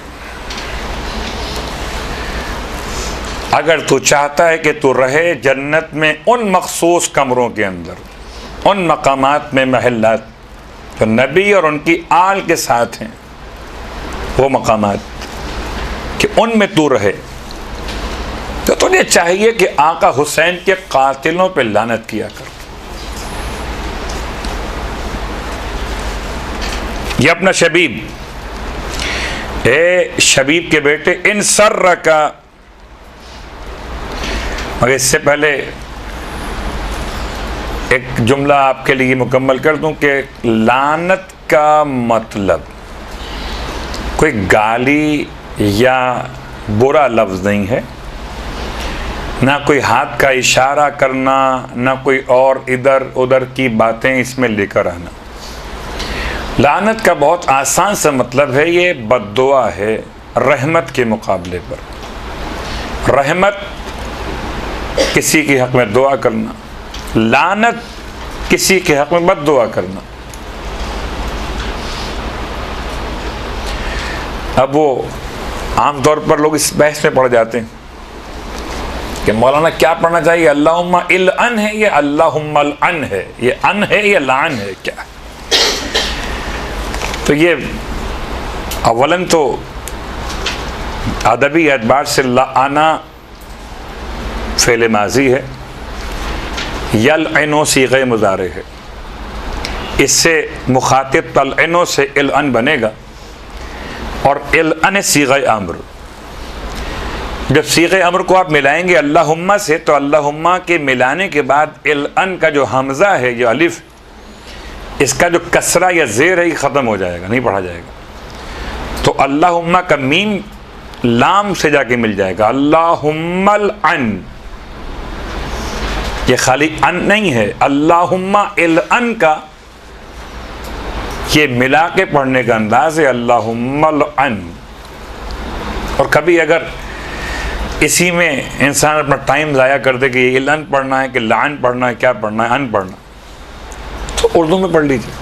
अगर तू चाहता है कि तू रहे जन्नत में उन मखसूस कमरों के अंदर, उन मकामात में, महल्लात जो नबी और उनकी आल के साथ हैं, वो मकामात कि उनमें तू रहे, तो तुझे चाहिए कि आका हुसैन के कातिलों पे लानत किया कर। ये अपना शबीब, ए शबीब के बेटे, इन सर्र का, मगर इससे पहले एक जुमला आपके लिए मुकम्मल कर दूं कि लानत का मतलब कोई गाली या बुरा लफ्ज़ नहीं है, ना कोई हाथ का इशारा करना, ना कोई और इधर उधर की बातें इसमें लेकर आना। लानत का बहुत आसान सा मतलब है, ये बद्दुआ है रहमत के मुकाबले पर। रहमत किसी के हक़ में दुआ करना, लानत किसी के हक़ में बद्दुआ करना। अब वो आमतौर पर लोग इस बहस में पड़ जाते हैं कि मौलाना क्या पढ़ना चाहिए, अल्लाहुम्मा इल अन है या अल्लाहुम्मल अन है, ये अन है या लान है क्या? तो ये अवलन तो अदबी एतबार से लाना फ़ेल माजी है, यलअनु सीग़े मुज़ारे है, इससे मुखातिब तलअनु से इलअन बनेगा और इलअन सीग़े अम्र। जब सीग़े अम्र को आप मिलाएंगे अल्लाहुम्मा से, तो अल्लाहुम्मा के मिलाने के बाद इलअन का जो हमज़ा है, जो अलिफ, इसका जो कसरा या ज़ेर है, ये ख़त्म हो जाएगा, नहीं पढ़ा जाएगा। तो अल्लाहुम्मा का मीम लाम से जाके मिल जाएगा, अल्लाहुम्मल अन। ये खाली अन नहीं है, अल्लाहुम्मा इल अन का ये मिला के पढ़ने का अंदाज है, अल्लाहुम्मल अन। और कभी अगर इसी में इंसान अपना टाइम ज़ाया कर दे कि ये इलन पढ़ना है कि लान पढ़ना है, क्या पढ़ना है, अन पढ़ना, तो उर्दू में पढ़ लीजिए।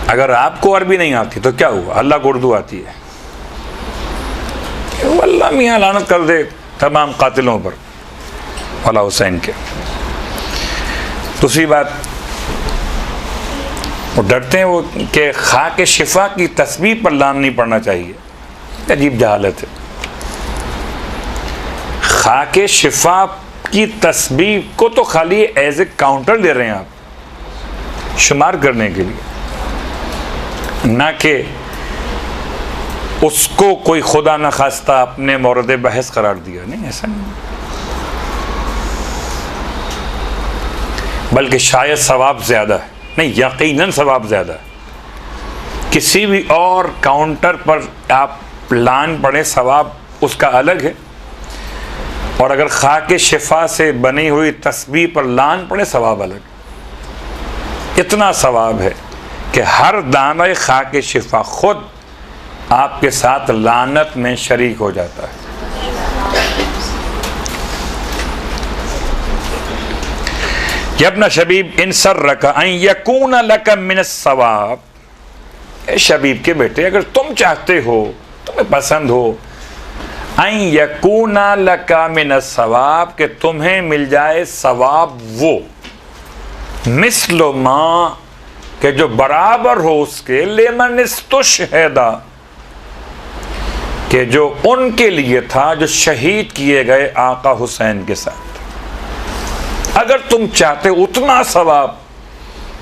अगर आपको अरबी नहीं आती तो क्या हुआ, अल्लाह को उर्दू आती है, अल्लाह मियाँ लानत कर दे तमाम कातिलों पर, वाला हुसैन के। दूसरी बात, वो डरते हैं वो कि खाके शिफा की तस्बीह पर लान नहीं पढ़ना चाहिए। अजीब जहालत है। खाके शिफा की तस्बीह को तो खाली एज ए काउंटर दे रहे हैं आप, शुमार करने के लिए, ना कि उसको कोई खुदा न खास्ता अपने मौरद बहस करार दिया। नहीं, ऐसा नहीं, बल्कि शायद सवाब ज़्यादा है, नहीं यकीनन सवाब ज़्यादा है। किसी भी और काउंटर पर आप लान पढ़े, सवाब उसका अलग है, और अगर खाके शिफा से बनी हुई तस्बीह पर लान पढ़े, सवाब अलग। इतना सवाब है कि हर दाना खाके शिफा खुद आपके साथ लानत में शरीक हो जाता है। यब्न शबीब इन सर्रका अन यकून लका मिनस सवाब, ए शबीब के बेटे, अगर तुम चाहते हो, तुम्हें पसंद हो, अन यकून लका मिनस सवाब, कि तुम्हें मिल जाए सवाब वो, मिस्लो माँ के जो बराबर हो उसके, लेमन इस्तुशहिदा, कि जो उनके लिए था जो शहीद किए गए आका हुसैन के साथ। अगर तुम चाहते उतना सवाब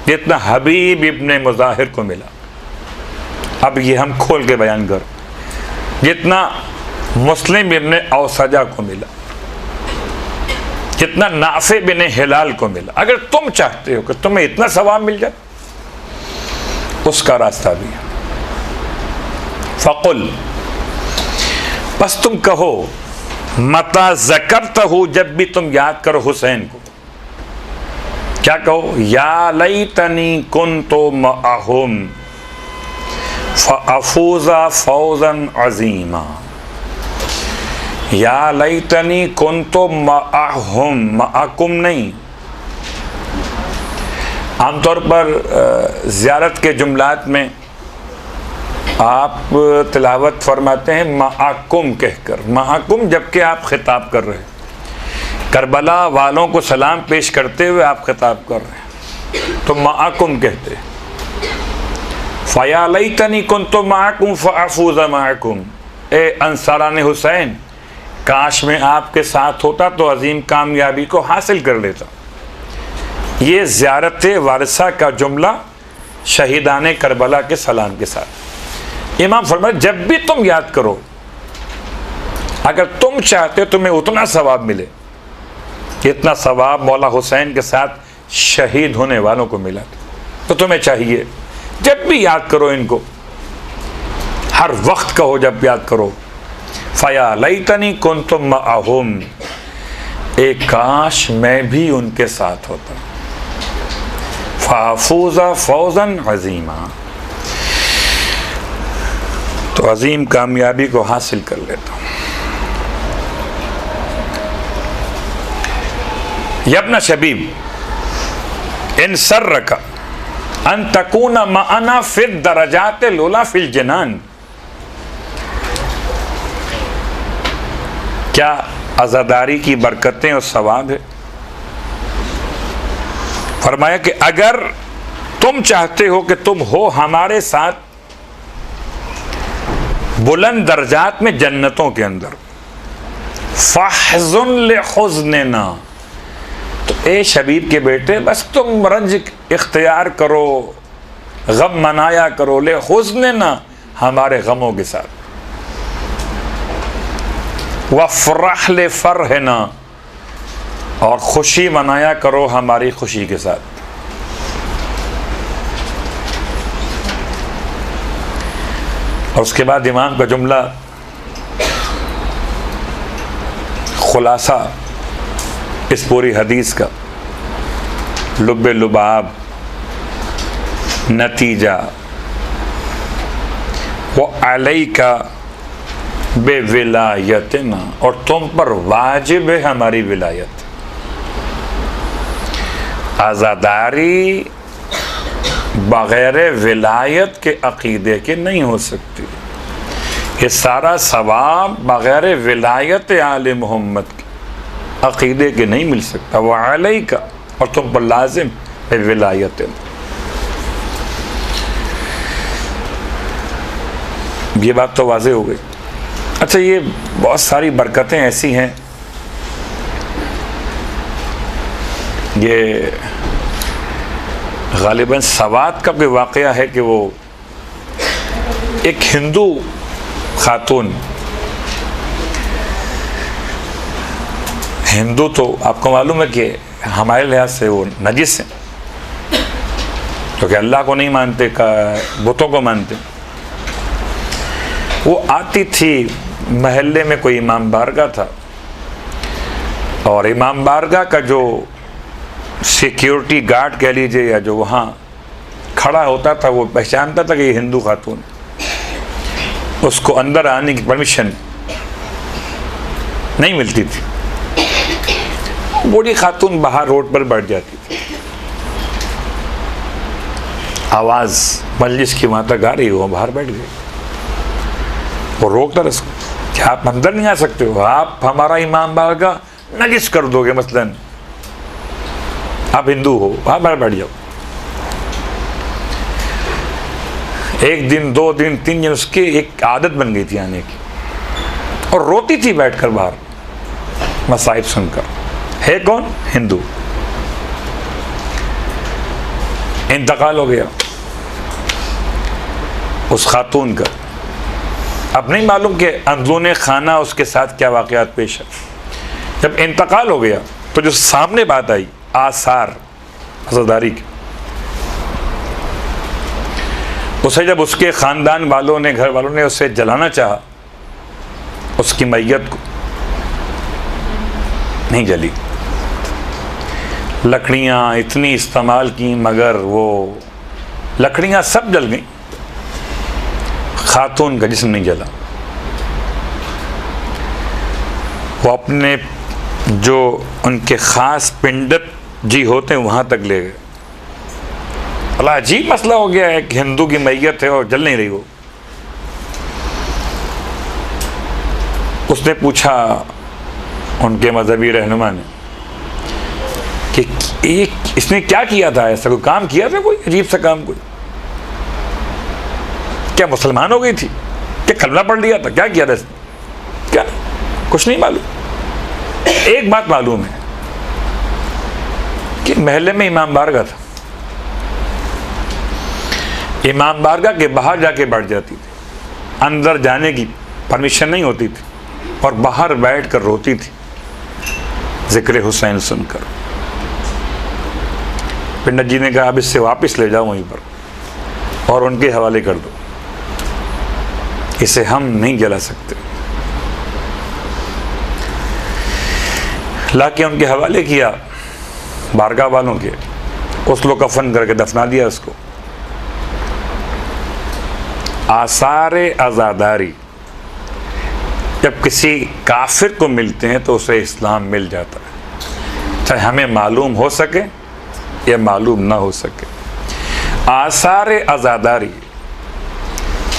जितना हबीब इब्ने मुज़ाहिर को मिला, अब ये हम खोल के बयान कर, जितना मुस्लिम इब्ने औसजा को मिला, जितना नाफे बिन हिलाल को मिला, अगर तुम चाहते हो कि तुम्हें इतना सवाब मिल जाए, उसका रास्ता भी है। फ़कुल, बस तुम कहो, मता ज़करतहु, जब भी तुम याद करो हुसैन को, क्या कहो, या लैतनी कुन्तु मअहुम फ़अफ़ूज़ा फ़ौज़न अज़ीमा। या लैतनी कुन्तु मअहुम, मअकुम नहीं। आमतौर पर ज़ियारत के जुमलात में आप तिलावत फरमाते हैं मअकुम कहकर, मअकुम जबकि आप खिताब कर रहे हैं, करबला वालों को सलाम पेश करते हुए आप खिताब कर रहे हैं, तो मअकुम कहते हैं। फ़या लैतनी कुन्तु मअकुम फ़अफ़ूज़ मअकुम, ए अंसारान हुसैन, काश में आपके साथ होता तो अजीम कामयाबी को हासिल कर लेता। ये ज़ियारत वारसा का जुमला शहीदान करबला के सलाम के साथ। इमाम फरमाया, जब भी तुम याद करो, अगर तुम चाहते हो तुम्हें उतना सवाब मिले, इतना सवाब मौला हुसैन के साथ शहीद होने वालों को मिला था। तो तुम्हें चाहिए जब भी याद करो इनको, हर वक्त कहो जब याद करो, फया लैतनी कुन्तु मअहुम, एक काश मैं भी उनके साथ होता, फाफूजा फौजन अजीमा, तो अजीम कामयाबी को हासिल कर लेता हूं। यब्न शबीब इन सर्रका अन तकूना माना फिर दरजात लोला फिल जनान, क्या आज़ादारी की बरकतें और सवाब है। फरमाया कि अगर तुम चाहते हो कि तुम हो हमारे साथ बुलंद दर्जात में जन्नतों के अंदर, फहज़ुन लिहुज़्निना, तो ए शबीब के बेटे बस तुम रंज इख्तियार करो, गम मनाया करो, लिहुज़्निना, हमारे गमों के साथ, वफ़रह लिफ़रहिना, और खुशी मनाया करो हमारी खुशी के साथ। और उसके बाद इमाम का जुमला खुलासा इस पूरी हदीस का, लुब्बे लुबाब, नतीजा, वो अलैका बेविलायतना, और तुम पर वाजिब है हमारी विलायत। आज़ादारी बग़ैर विलायत के अक़ीदे के नहीं हो सकती। ये सारा सवाब बग़ैर विलायत आले मोहम्मद के अक़ीदे के नहीं मिल सकता। वह अलैका, और तुम पर लाजिम है विलायत। ये बात तो वाज़ेह हो गई। अच्छा, ये बहुत सारी बरकतें ऐसी हैं, ये गालिबन सवात का भी वाक़या है कि वो एक हिंदू खातून, हिंदू तो आपको मालूम है कि हमारे लिहाज से वो नजिस हैं, क्योंकि अल्लाह को नहीं मानते, का बुतों को मानते। वो आती थी, महल्ले में कोई इमाम बारगाह था, और इमाम बारगाह का जो सिक्योरिटी गार्ड कह लीजिए, या जो वहाँ खड़ा होता था, वो पहचानता था कि ये हिंदू खातून। उसको अंदर आने की परमिशन नहीं मिलती थी। बूढ़ी खातून बाहर रोड पर बैठ जाती थी, आवाज़ मजलिस की वहाँ तक आ रही, वो बाहर बैठ गई। वो रोकता रहा, क्या आप अंदर नहीं आ सकते हो? आप हमारा इमाम बारगाह नजिस कर दोगे, मसलन आप हिंदू हो, वहाँ बाहर बैठ जाओ। एक दिन, 2 दिन, 3 दिन, उसकी एक आदत बन गई थी आने की, और रोती थी बैठकर बाहर मसाइब सुनकर। है कौन? हिंदू। इंतकाल हो गया उस खातून का। अब नहीं मालूम कि अंदरूने खाना उसके साथ क्या वाक़यात पेश है। जब इंतकाल हो गया तो जो सामने बात आई, आसार आज़ादारी की, उसे जब उसके ख़ानदान वालों ने, घर वालों ने उसे जलाना चाहा, उसकी मैयत को, नहीं जली। लकड़ियाँ इतनी इस्तेमाल की, मगर वो लकड़ियाँ सब जल गईं, खातून का जिस्म नहीं जला। वो अपने जो उनके ख़ास पिंडत जी होते हैं वहाँ तक ले गए। अल्लाह, अजीब मसला हो गया है कि हिंदू की मैयत है और जल नहीं रही। वो उसने पूछा उनके मजहबी रहनुमा ने कि एक इसने क्या किया था, ऐसा कोई काम किया था, कोई अजीब सा काम, कोई क्या मुसलमान हो गई थी, क्या कलमा पढ़ लिया था, क्या किया था इसने? क्या? कुछ नहीं मालूम। एक बात मालूम है कि महल्ले में इमाम बारगाह था, इमाम बारगाह के बाहर जाके बैठ जाती थी, अंदर जाने की परमिशन नहीं होती थी, और बाहर बैठकर रोती थी जिक्र हुसैन सुनकर। पंडित जी ने कहा अब इससे वापस ले जाओ वहीं पर और उनके हवाले कर दो, इसे हम नहीं जला सकते। लाके उनके हवाले किया बारगाह वालों के, उसको कफन करके दफना दिया उसको। आसारे आज़ादारी जब किसी काफिर को मिलते हैं तो उसे इस्लाम मिल जाता है, चाहे हमें मालूम हो सके या मालूम ना हो सके। आसारे आज़ादारी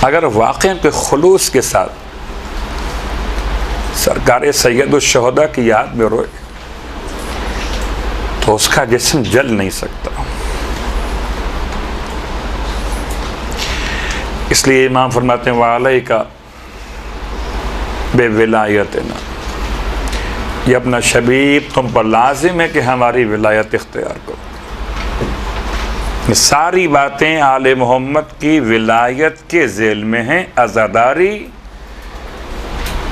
अगर वाक़ई के खुलूस के साथ सरकार सैयदुश्शुहदा की याद में रोए तो उसका जिस्म जल नहीं सकता। इसलिए इमाम फरमाते हैं वालैका बेविलायतना, ये अपना शबीब तुम पर लाजिम है कि हमारी विलायत इख्तियार करो। ये सारी बातें आले मोहम्मद की विलायत के ज़ेल में हैं। अज़ादारी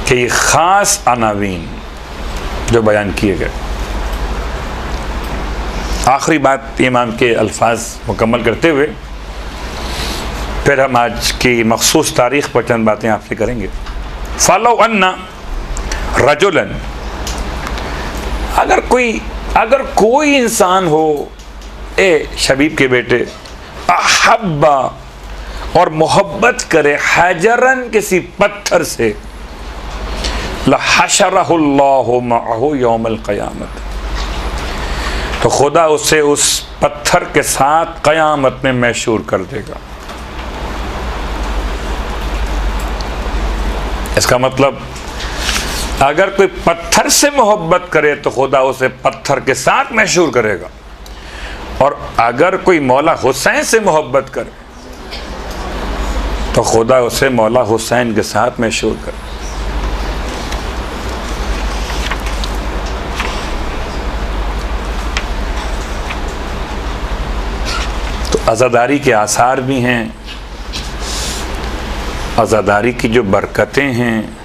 के ख़ास अनावीन जो बयान किए गए। आखिरी बात इमाम के अल्फाज मुकम्मल करते हुए फिर हम आज की मखसूस तारीख़ पर चंद बातें आपसे करेंगे। फ़लो अन्ना रजुलन, अगर कोई इंसान हो, ए शबीब के बेटे, अहब्बा और मोहब्बत करे, हजरन किसी पत्थर से, लहशरहुल्लाहु मअहु यौमल क़यामत, तो खुदा उसे उस पत्थर के साथ क़यामत में महशूर कर देगा। इसका मतलब अगर कोई पत्थर से मोहब्बत करे तो खुदा उसे पत्थर के साथ महशूर करेगा, और अगर कोई मौला हुसैन से मोहब्बत करे तो खुदा उसे मौला हुसैन के साथ महशूर करे। तो अज़ादारी के आसार भी हैं, अज़ादारी की जो बरकतें हैं,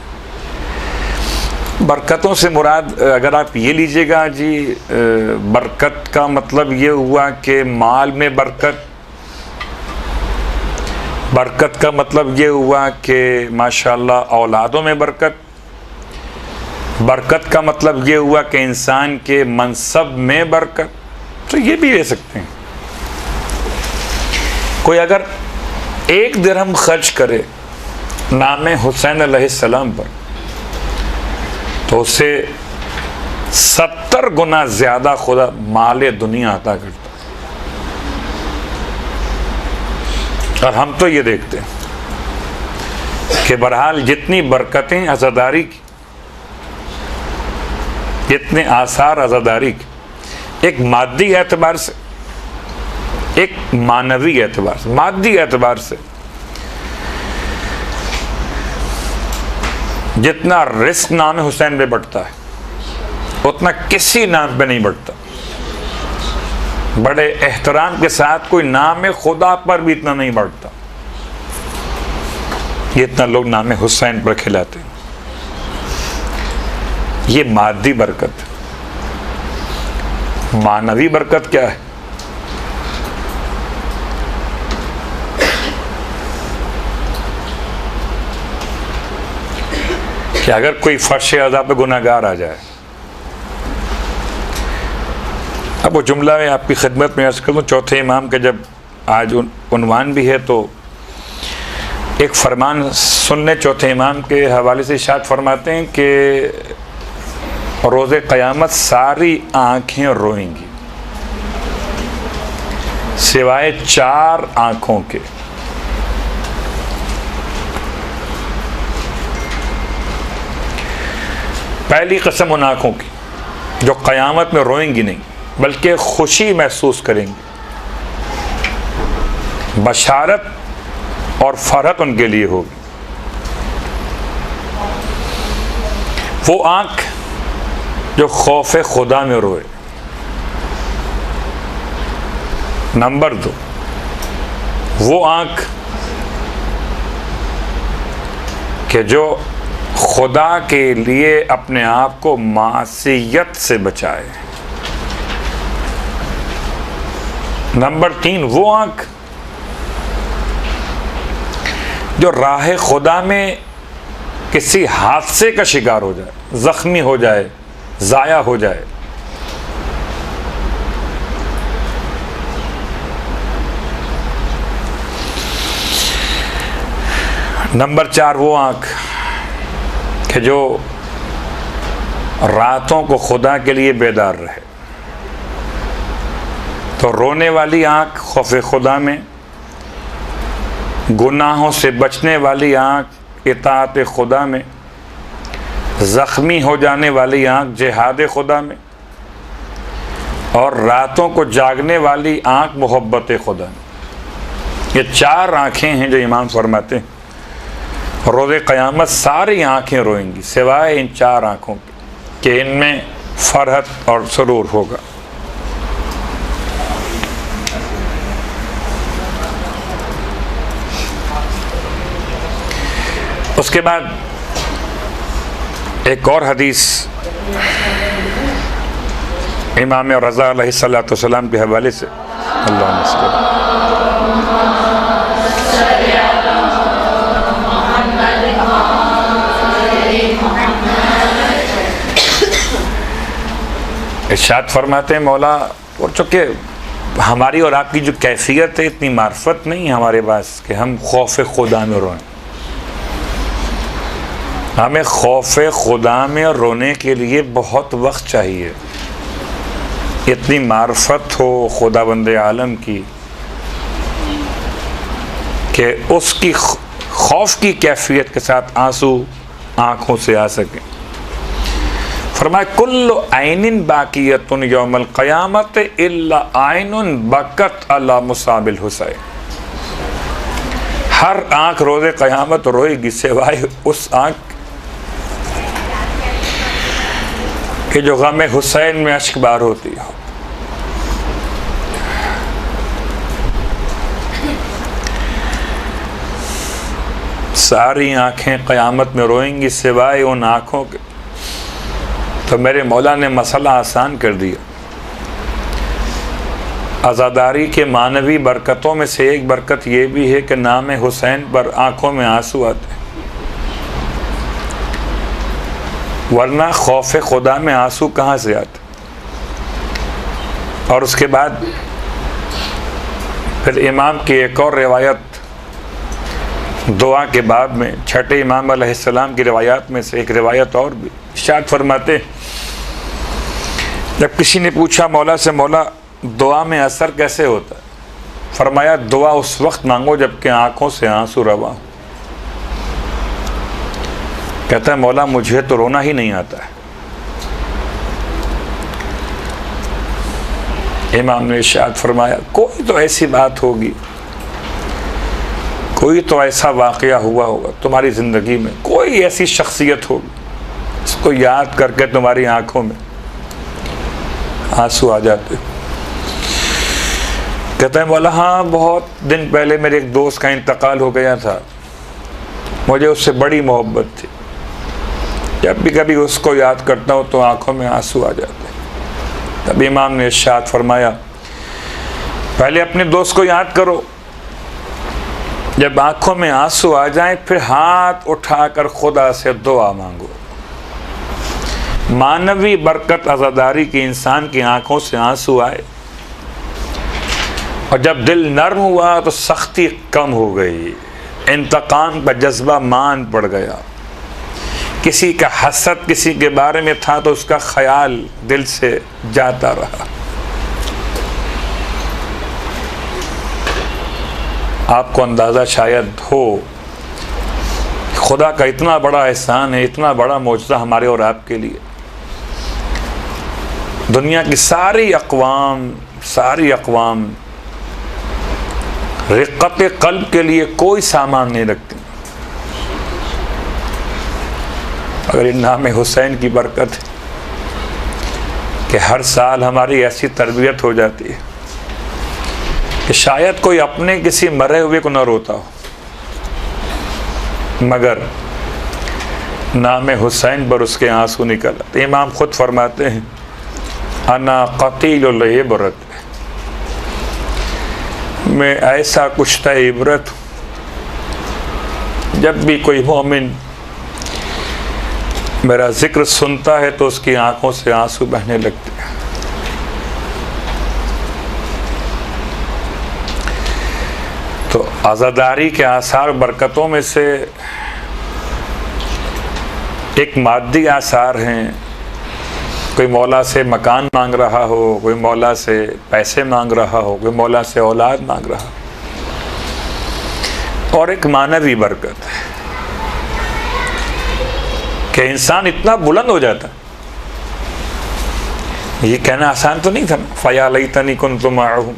बरकतों से मुराद अगर आप ये लीजिएगा जी, बरकत का मतलब ये हुआ कि माल में बरकत, बरकत का मतलब ये हुआ कि माशाअल्लाह औलादों में बरकत, बरकत का मतलब ये हुआ कि इंसान के मनसब में बरकत, तो ये भी ले सकते हैं। कोई अगर 1 दिरहम खर्च करे नाम हुसैन अलैहिस्सलाम पर तो उसे 70 गुना ज़्यादा खुदा माल दुनिया अता करता है। और हम तो ये देखते हैं कि बहरहाल जितनी बरकतें अज़ादारी की, जितने आसार अज़ादारी की, एक मादी एतबार से, एक मानवी एतबार से, मादी एतबार से जितना रिस्क नाम हुसैन में बढ़ता है उतना किसी नाम पे नहीं बढ़ता। बड़े एहतराम के साथ कोई नाम खुदा पर भी इतना नहीं बढ़ता जितना लोग नाम हुसैन पर खिलाते हैं। ये मादी बरकत। मानवी बरकत क्या है? कि अगर कोई फर्श अज़ा पे गुनाहगार आ जाए, अब वो जुमला में आपकी खिदमत में अर्ज़ करूँ, चौथे इमाम के जब आज उन्वान भी है तो एक फरमान सुनने चौथे इमाम के हवाले से इरशाद फरमाते हैं कि रोज़े क़यामत सारी आँखें रोएंगी सिवाय 4 आँखों के। पहली कसम उन आँखों की जो क़यामत में रोएंगी नहीं बल्कि खुशी महसूस करेंगी, बशारत और फरहत उनके लिए होगी। वो आँख जो खौफ खुदा में रोए। नंबर 2, वो आँख कि जो खुदा के लिए अपने आप को मासियत से बचाए। नंबर 3 वो आंख जो राह खुदा में किसी हादसे का शिकार हो जाए, जख्मी हो जाए, ज़ाया हो जाए। नंबर 4 वो आंख कि जो रातों को खुदा के लिए बेदार रहे। तो रोने वाली आंख खौफ खुदा में, गुनाहों से बचने वाली आंख इताअत खुदा में, ज़ख्मी हो जाने वाली आंख जिहाद खुदा में, और रातों को जागने वाली आंख मोहब्बत खुदा में। ये 4 आंखें हैं जो इमाम फरमाते हैं रोज़े क़यामत सारी आंखें रोएंगी सिवाय इन 4 आंखों के कि इनमें फरहत और सुरूर होगा। उसके बाद एक और हदीस इमाम रज़ा अलैहिस्सलाम के हवाले से, अल्लाह इरशाद फरमाते हैं मौला, और चूँकि हमारी और आपकी जो कैफियत है इतनी मार्फत नहीं है हमारे पास कि हम खौफ खुदा में रोएं। हमें खौफ खुदा में रोने के लिए बहुत वक्त चाहिए। इतनी मार्फत हो खुदावंद आलम की कि उसकी खौफ की कैफियत के साथ आंसू आँखों से आ सकें। फरमाया कुल्लु आइनिन बाकियतुन यौमल क़यामत इल्ला आइनुन बकत अला मुसाबिल हुसैन। हर आँख रोज़े क़यामत रोएगी सिवाय उस आँख कि जो गम हुसैन में अश्कबार होती हो। सारी आँखें क़यामत में रोएंगी सिवाय उन आँखों के। तो मेरे मौला ने मसला आसान कर दिया। आज़ादारी के मानवी बरकतों में से एक बरकत ये भी है कि नाम हुसैन पर आँखों में आंसू आते हैं, वरना खौफ खुदा में आंसू कहाँ से आते। और उसके बाद फिर इमाम की एक और रिवायत दुआ के बाब में, छठे इमाम अलैहिस्सलाम की रिवायात में से एक रिवायत और भी इरशाद फरमाते, जब किसी ने पूछा मौला से, मौला दुआ में असर कैसे होता है? फरमाया दुआ उस वक्त मांगो जबकि आंखों से आंसू रवा हो। कहता है मौला मुझे तो रोना ही नहीं आता है। इमाम ने इरशाद फरमाया कोई तो ऐसी बात होगी, कोई तो ऐसा वाक़या हुआ होगा तुम्हारी ज़िंदगी में, कोई ऐसी शख्सियत होगी, इसको याद करके तुम्हारी आंखों में आंसू आ जाते। कहते हैं मौला हाँ, बहुत दिन पहले मेरे एक दोस्त का इंतकाल हो गया था, मुझे उससे बड़ी मोहब्बत थी, जब भी कभी उसको याद करता हूँ तो आंखों में आंसू आ जाते। तब इमाम ने इरशाद फरमाया पहले अपने दोस्त को याद करो, जब आंखों में आंसू आ जाएं फिर हाथ उठाकर खुदा से दुआ मांगो। मानवी बरकत अज़ादारी की इंसान की आंखों से आंसू आए, और जब दिल नर्म हुआ तो सख्ती कम हो गई, इंतकाम का जज्बा मान पड़ गया। किसी का हसद किसी के बारे में था तो उसका ख्याल दिल से जाता रहा। आपको अंदाज़ा शायद हो खुदा का इतना बड़ा एहसान है, इतना बड़ा मौजज़ा हमारे और आपके लिए। दुनिया की सारी अक़वाम रिक़्क़त क़ल्ब के लिए कोई सामान नहीं रखती, अगर इन नाम हुसैन की बरकत है कि हर साल हमारी ऐसी तरबियत हो जाती है कि शायद कोई अपने किसी मरे हुए को न रोता हो, मगर नाम हुसैन पर उसके आंसू निकल आते। इमाम खुद फरमाते हैं अना क़तीलुल इबरत, में ऐसा कुछ था इबरत, जब भी कोई मोमिन मेरा जिक्र सुनता है तो उसकी आंखों से आंसू बहने लगते हैं। तो आज़ादारी के आसार बरकतों में से एक मादी आसार हैं। कोई मौला से मकान मांग रहा हो, कोई मौला से पैसे मांग रहा हो, कोई मौला से औलाद मांग रहा हो, और एक मानवी बरकत है कि इंसान इतना बुलंद हो जाता। ये कहना आसान तो नहीं था ना, फ़या लैतनी कुन्तु मअहुम।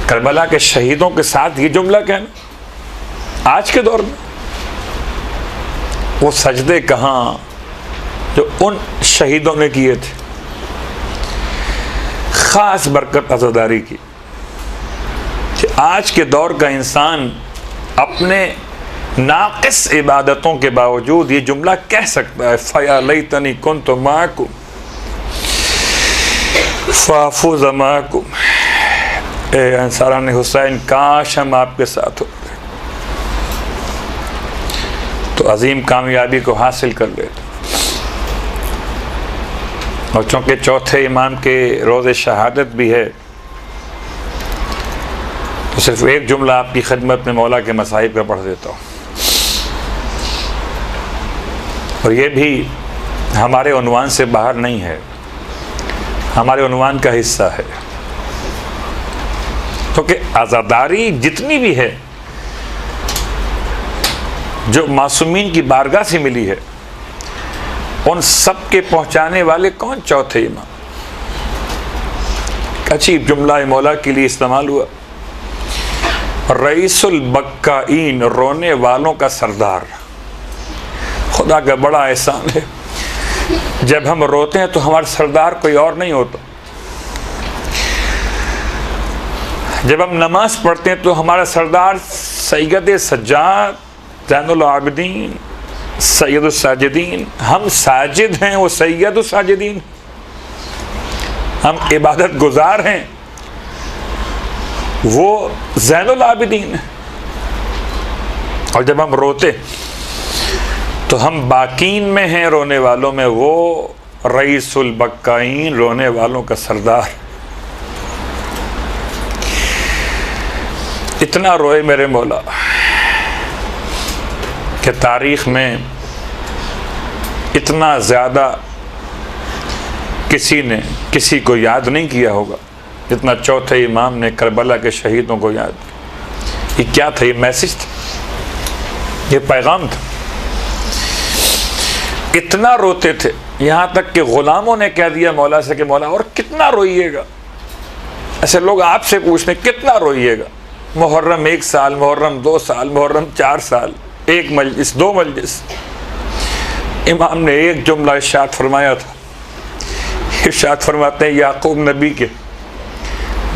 करबला के शहीदों के साथ ये जुमला कहना आज के दौर में, वो सजदे कहाँ जो उन शहीदों ने किए थे। खास बरकत अज़ादारी की कि आज के दौर का इंसान अपने नाक़िस इबादतों के बावजूद ये जुमला कह सकता है, फ़या लैतनी कुन्तु मअकुम फ़अफ़ूज़ मअकुम। ए अंसारान हुसैन, काश हम आपके साथ होते तो अजीम कामयाबी को हासिल कर लेते। और चूँकि चौथे इमाम के रोज़े शहादत भी है तो सिर्फ एक जुमला आपकी खिदमत में मौला के मसाइब का पढ़ देता हूँ, और ये भी हमारे उन्वान से बाहर नहीं है, हमारे उन्वान का हिस्सा है। क्योंकि आज़ादारी जितनी भी है जो मासूमीन की बारगाह से मिली है, उन सब के पहुंचाने वाले कौन? चौथे इमाम। अजीब जुमला मौला के लिए इस्तेमाल हुआ, रईसुल बक्काईन, रोने वालों का सरदार। खुदा का बड़ा एहसान है, जब हम रोते हैं तो हमारा सरदार कोई और नहीं होता। जब हम नमाज पढ़ते हैं तो हमारा सरदार सैयद सज्जाद, ज़ैनुल आबिदीन, सैयद साजिदीन। हम साजिद हैं, वो सैयद साजिदीन। हम इबादत गुजार हैं, वो ज़ैनुल आबिदीन है। और जब हम रोते तो हम बाकीन में हैं, रोने वालों में वो रईसुल बक्काईन, रोने वालों का सरदार। इतना रोए मेरे मौला कि तारीख़ में इतना ज़्यादा किसी ने किसी को याद नहीं किया होगा जितना चौथे इमाम ने करबला के शहीदों को याद किया। ये क्या था? ये मैसेज था, ये पैगाम था। इतना रोते थे, यहाँ तक कि ग़ुलामों ने कह दिया मौला से कि मौला और कितना रोइएगा। ऐसे लोग आपसे पूछते कितना रोइएगा। मुहर्रम 1 साल, मुहर्रम 2 साल, मुहर्रम 4 साल, 1 मजलिस, 2 मजलिस। इमाम ने एक जुमला इरशाद फरमाया था। इरशाद फरमाते हैं, याकूब नबी के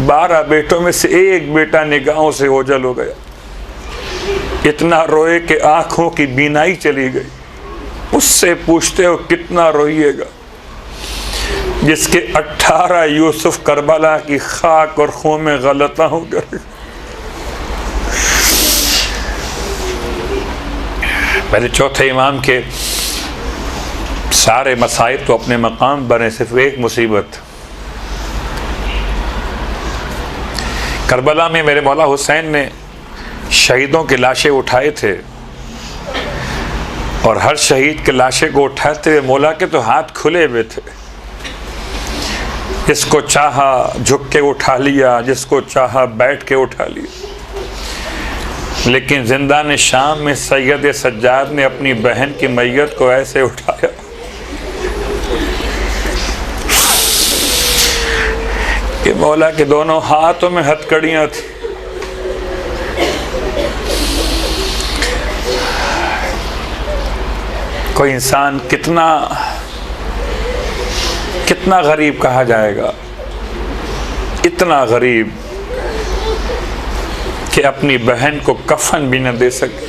12 बेटों में से एक बेटा निगाहों से ओझल हो गया। इतना रोए कि आँखों की बीनाई चली गई। उससे पूछते हो कितना रोइएगा, जिसके 18 यूसुफ करबला की खाक और खून में गलता हो गए। पहले चौथे इमाम के सारे मसाइब तो अपने मकाम बने, सिर्फ एक मुसीबत। करबला में मेरे मौला हुसैन ने शहीदों की लाशें उठाए थे, और हर शहीद के लाशे को उठाते हुए मौला के तो हाथ खुले हुए थे। जिसको चाहा झुक के उठा लिया, जिसको चाहा बैठ के उठा लिया। लेकिन जिंदान शाम में सैयद सज्जाद ने अपनी बहन की मैयत को ऐसे उठाया कि मौला के दोनों हाथों में हथकड़ियां थी। कोई इंसान कितना गरीब कहा जाएगा, इतना गरीब कि अपनी बहन को कफन भी न दे सके।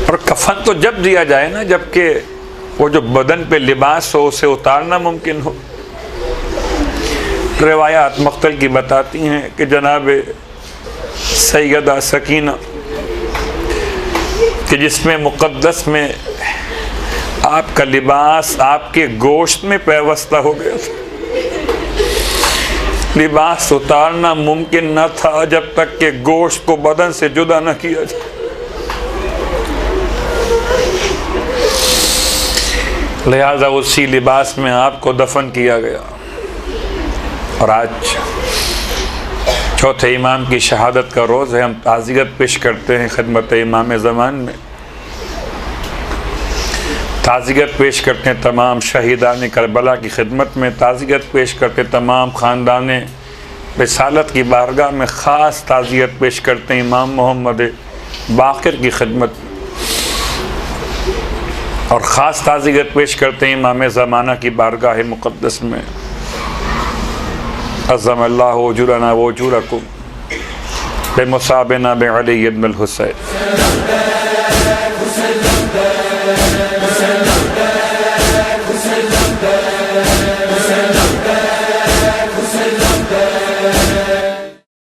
और कफन तो जब दिया जाए ना, जबकि वो जो बदन पे लिबास हो उसे उतारना मुमकिन हो। रिवायात मख्तल की बताती हैं कि जनाब सैयदा सकीना कि जिसमें मुक़द्दस में आपका लिबास आपके गोश्त में पैवस्ता हो गया था, लिबास उतारना मुमकिन न था जब तक कि गोश्त को बदन से जुदा न किया जाए। लिहाजा उसी लिबास में आपको दफन किया गया। और आज चौथे इमाम की शहादत का रोज़ है, हम ताज़ियत पेश करते हैं खिदमत इमाम ज़मान में। ताज़ियत पेश करते हैं तमाम शहीदान करबला की खिदमत में, ताज़ियत पेश करते हैं तमाम ख़ानदान रिसालत की बारगाह में, ख़ास ताज़ियत पेश करते हैं इमाम मोहम्मद बाक़िर की खिदमत में, और ख़ास ताज़ियत पेश करते हैं इमाम ज़माना की बारगाह मुक़द्दस में। अज़्ज़मल्लाहु उजूरना व उजूरकुम बिमुसाबिना बिअली इब्नुल हुसैन।